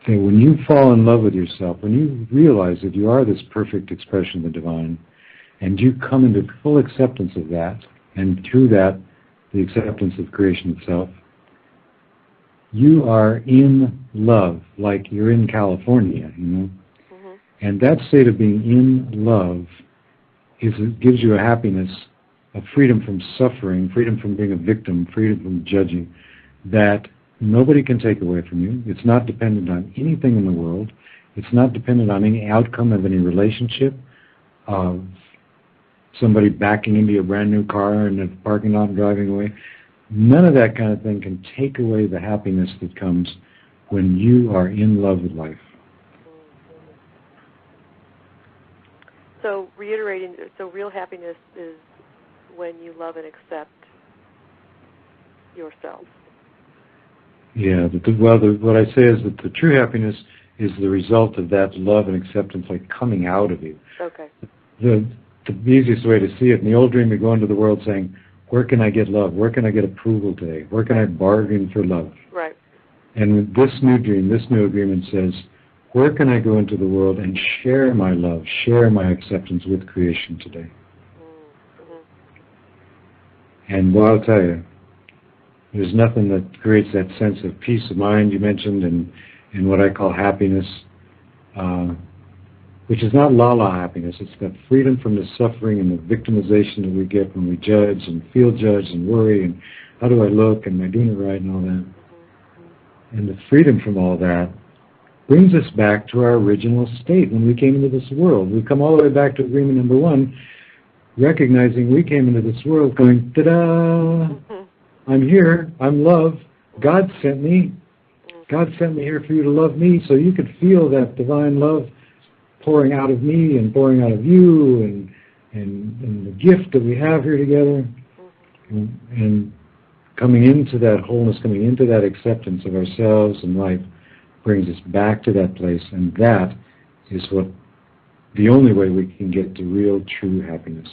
So when you fall in love with yourself, when you realize that you are this perfect expression of the divine, and you come into full acceptance of that, and through that, the acceptance of creation itself, you are in love, like you're in California, you know. And that state of being in love gives you a happiness, a freedom from suffering, freedom from being a victim, freedom from judging, that nobody can take away from you. It's not dependent on anything in the world. It's not dependent on any outcome of any relationship, of somebody backing into a brand new car in the parking lot and driving away. None of that kind of thing can take away the happiness that comes when you are in love with life. So reiterating, so real happiness is when you love and accept yourself. Yeah, what I say is that the true happiness is the result of that love and acceptance, like coming out of you. Okay. The easiest way to see it, in the old dream, we go into the world saying, where can I get love? Where can I get approval today? Where can I bargain for love? Right. And with this new dream, this new agreement says, where can I go into the world and share my love, share my acceptance with creation today? And well, I'll tell you, there's nothing that creates that sense of peace of mind you mentioned and what I call happiness, which is not la-la happiness. It's that freedom from the suffering and the victimization that we get when we judge and feel judged and worry and how do I look and am I doing it right and all that. And the freedom from all that brings us back to our original state when we came into this world. We come all the way back to agreement number 1, recognizing we came into this world going, ta-da! I'm here. I'm love. God sent me. God sent me here for you to love me so you could feel that divine love pouring out of me and pouring out of you and the gift that we have here together and coming into that wholeness, coming into that acceptance of ourselves and life brings us back to that place, and that is what the only way we can get to real, true happiness.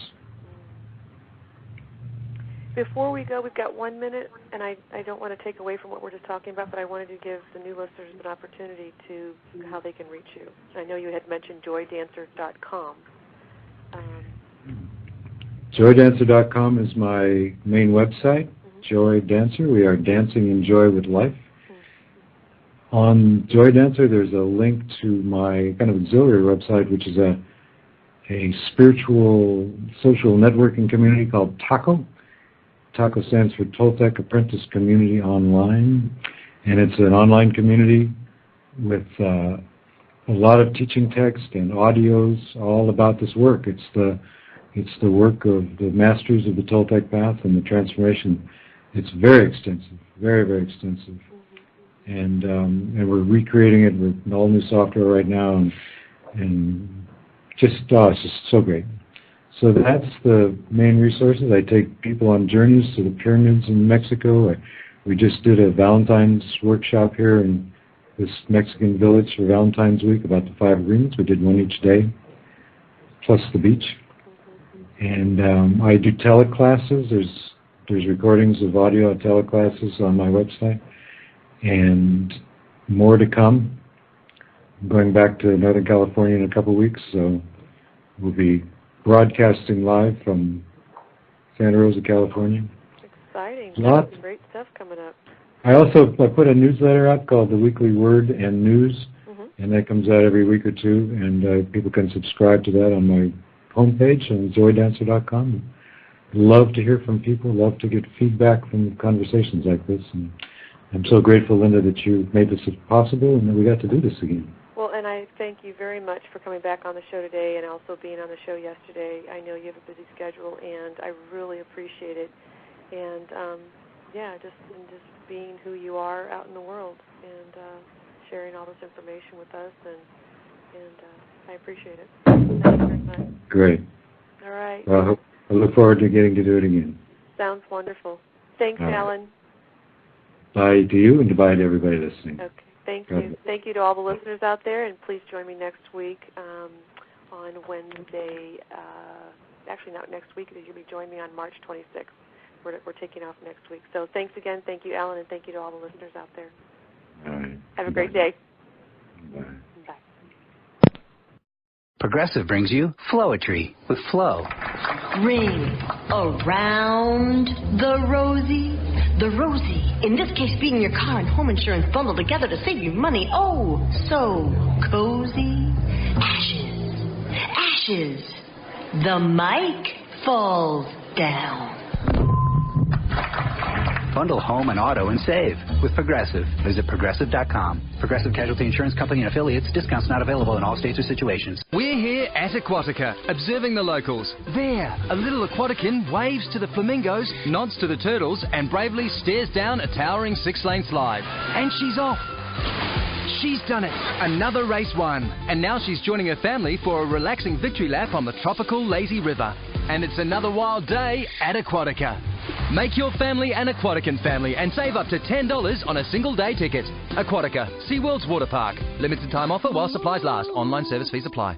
Before we go, we've got 1 minute, and I don't want to take away from what we're just talking about, but I wanted to give the new listeners an opportunity to how they can reach you. I know you had mentioned joydancer.com. Joydancer.com is my main website, Joy Dancer. We are dancing in joy with life. On Joy Dancer, there's a link to my kind of auxiliary website, which is a spiritual social networking community called TACO. TACO stands for Toltec Apprentice Community Online, and it's an online community with a lot of teaching text and audios all about this work. It's the work of the masters of the Toltec path and the transformation. It's very extensive, very, very extensive. And we're recreating it with all new software right now, and it's just so great. So that's the main resources. I take people on journeys to the pyramids in Mexico. We just did a Valentine's workshop here in this Mexican village for Valentine's Week about the 5 agreements. We did one each day, plus the beach. And I do teleclasses. There's recordings of audio teleclasses on my website, and more to come. I'm going back to Northern California in a couple of weeks, so we'll be broadcasting live from Santa Rosa, California. Exciting. Lots. Great stuff coming up. I put a newsletter out called the Weekly Word and News, and that comes out every week or two, and people can subscribe to that on my homepage on zoidancer.com. Love to hear from people, love to get feedback from conversations like this, and I'm so grateful, Linda, that you made this possible and that we got to do this again. Well, and I thank you very much for coming back on the show today and also being on the show yesterday. I know you have a busy schedule, and I really appreciate it. And, just being who you are out in the world and sharing all this information with us, and I appreciate it. Thank you very much. Great. All right. Well, I look forward to getting to do it again. Sounds wonderful. Thanks, Allan. Bye to you, and goodbye to everybody listening. Okay. Thank you. Thank you to all the listeners out there, and please join me next week on Wednesday. Actually, not next week. You'll be joining me on March 26th. We're taking off next week. So thanks again. Thank you, Allan, and thank you to all the listeners out there. All right. Have a great day. Bye. Bye. Progressive brings you Flowetry with Flow. Ring around the rosy. The rosy, in this case being your car and home insurance bundled together to save you money. Oh, so cozy. Ashes. Ashes. The mic falls down. Bundle home and auto and save with Progressive. Visit Progressive.com. Progressive Casualty Insurance Company and affiliates. Discounts not available in all states or situations. We're here at Aquatica, observing the locals. There, a little Aquatican waves to the flamingos, nods to the turtles, and bravely stares down a towering 6-lane slide. And she's off. She's done it. Another race won. And now she's joining her family for a relaxing victory lap on the tropical lazy river. And it's another wild day at Aquatica. Make your family an Aquatican family and save up to $10 on a single-day ticket. Aquatica, SeaWorld's water park. Limited time offer while supplies last. Online service fees apply.